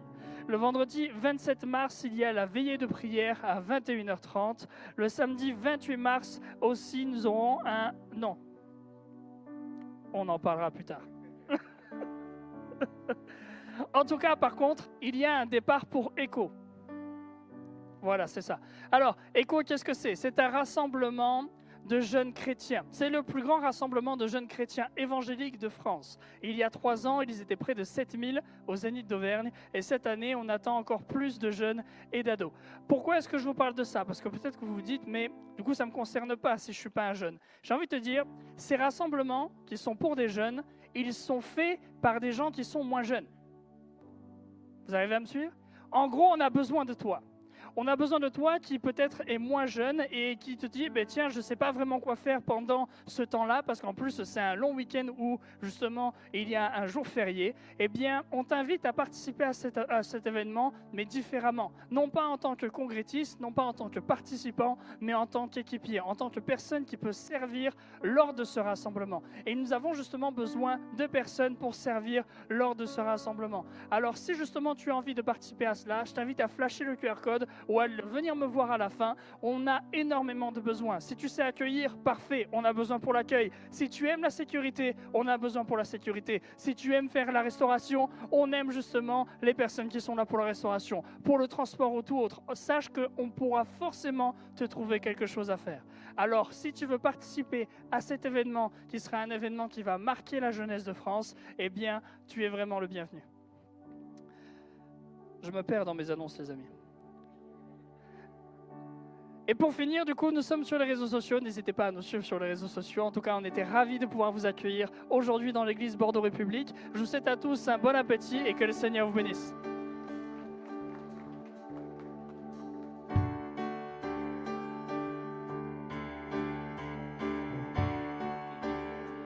Speaker 3: Le vendredi 27 mars, il y a la veillée de prière à 21h30. Le samedi 28 mars aussi, nous aurons un... Non, on en parlera plus tard. En tout cas, par contre, il y a un départ pour ECHO. Voilà, c'est ça. Alors, ECHO, qu'est-ce que c'est? C'est un rassemblement de jeunes chrétiens. C'est le plus grand rassemblement de jeunes chrétiens évangéliques de France. Il y a 3 ans, ils étaient près de 7000 au Zénith d'Auvergne. Et cette année, on attend encore plus de jeunes et d'ados. Pourquoi est-ce que je vous parle de ça? Parce que peut-être que vous vous dites, mais du coup, ça ne me concerne pas si je ne suis pas un jeune. J'ai envie de te dire, ces rassemblements qui sont pour des jeunes, ils sont faits par des gens qui sont moins jeunes. Vous arrivez à me suivre? En gros, on a besoin de toi. On a besoin de toi qui peut-être est moins jeune et qui te dit, tiens, je ne sais pas vraiment quoi faire pendant ce temps-là, parce qu'en plus c'est un long week-end où justement il y a un jour férié. Eh bien, on t'invite à participer à cet événement, mais différemment. Non pas en tant que congrétiste, non pas en tant que participant, mais en tant qu'équipier, en tant que personne qui peut servir lors de ce rassemblement. Et nous avons justement besoin de personnes pour servir lors de ce rassemblement. Alors si justement tu as envie de participer à cela, je t'invite à flasher le QR code ou à venir me voir à la fin. On a énormément de besoins. Si tu sais accueillir, parfait, on a besoin pour l'accueil. Si tu aimes la sécurité, on a besoin pour la sécurité. Si tu aimes faire la restauration, on aime justement les personnes qui sont là pour la restauration. Pour le transport ou tout autre, sache qu'on pourra forcément te trouver quelque chose à faire. Alors, si tu veux participer à cet événement, qui sera un événement qui va marquer la jeunesse de France, eh bien, tu es vraiment le bienvenu. Je me perds dans mes annonces, les amis. Et pour finir, du coup, nous sommes sur les réseaux sociaux. N'hésitez pas à nous suivre sur les réseaux sociaux. En tout cas, on était ravis de pouvoir vous accueillir aujourd'hui dans l'église Bordeaux République. Je vous souhaite à tous un bon appétit et que le Seigneur vous bénisse.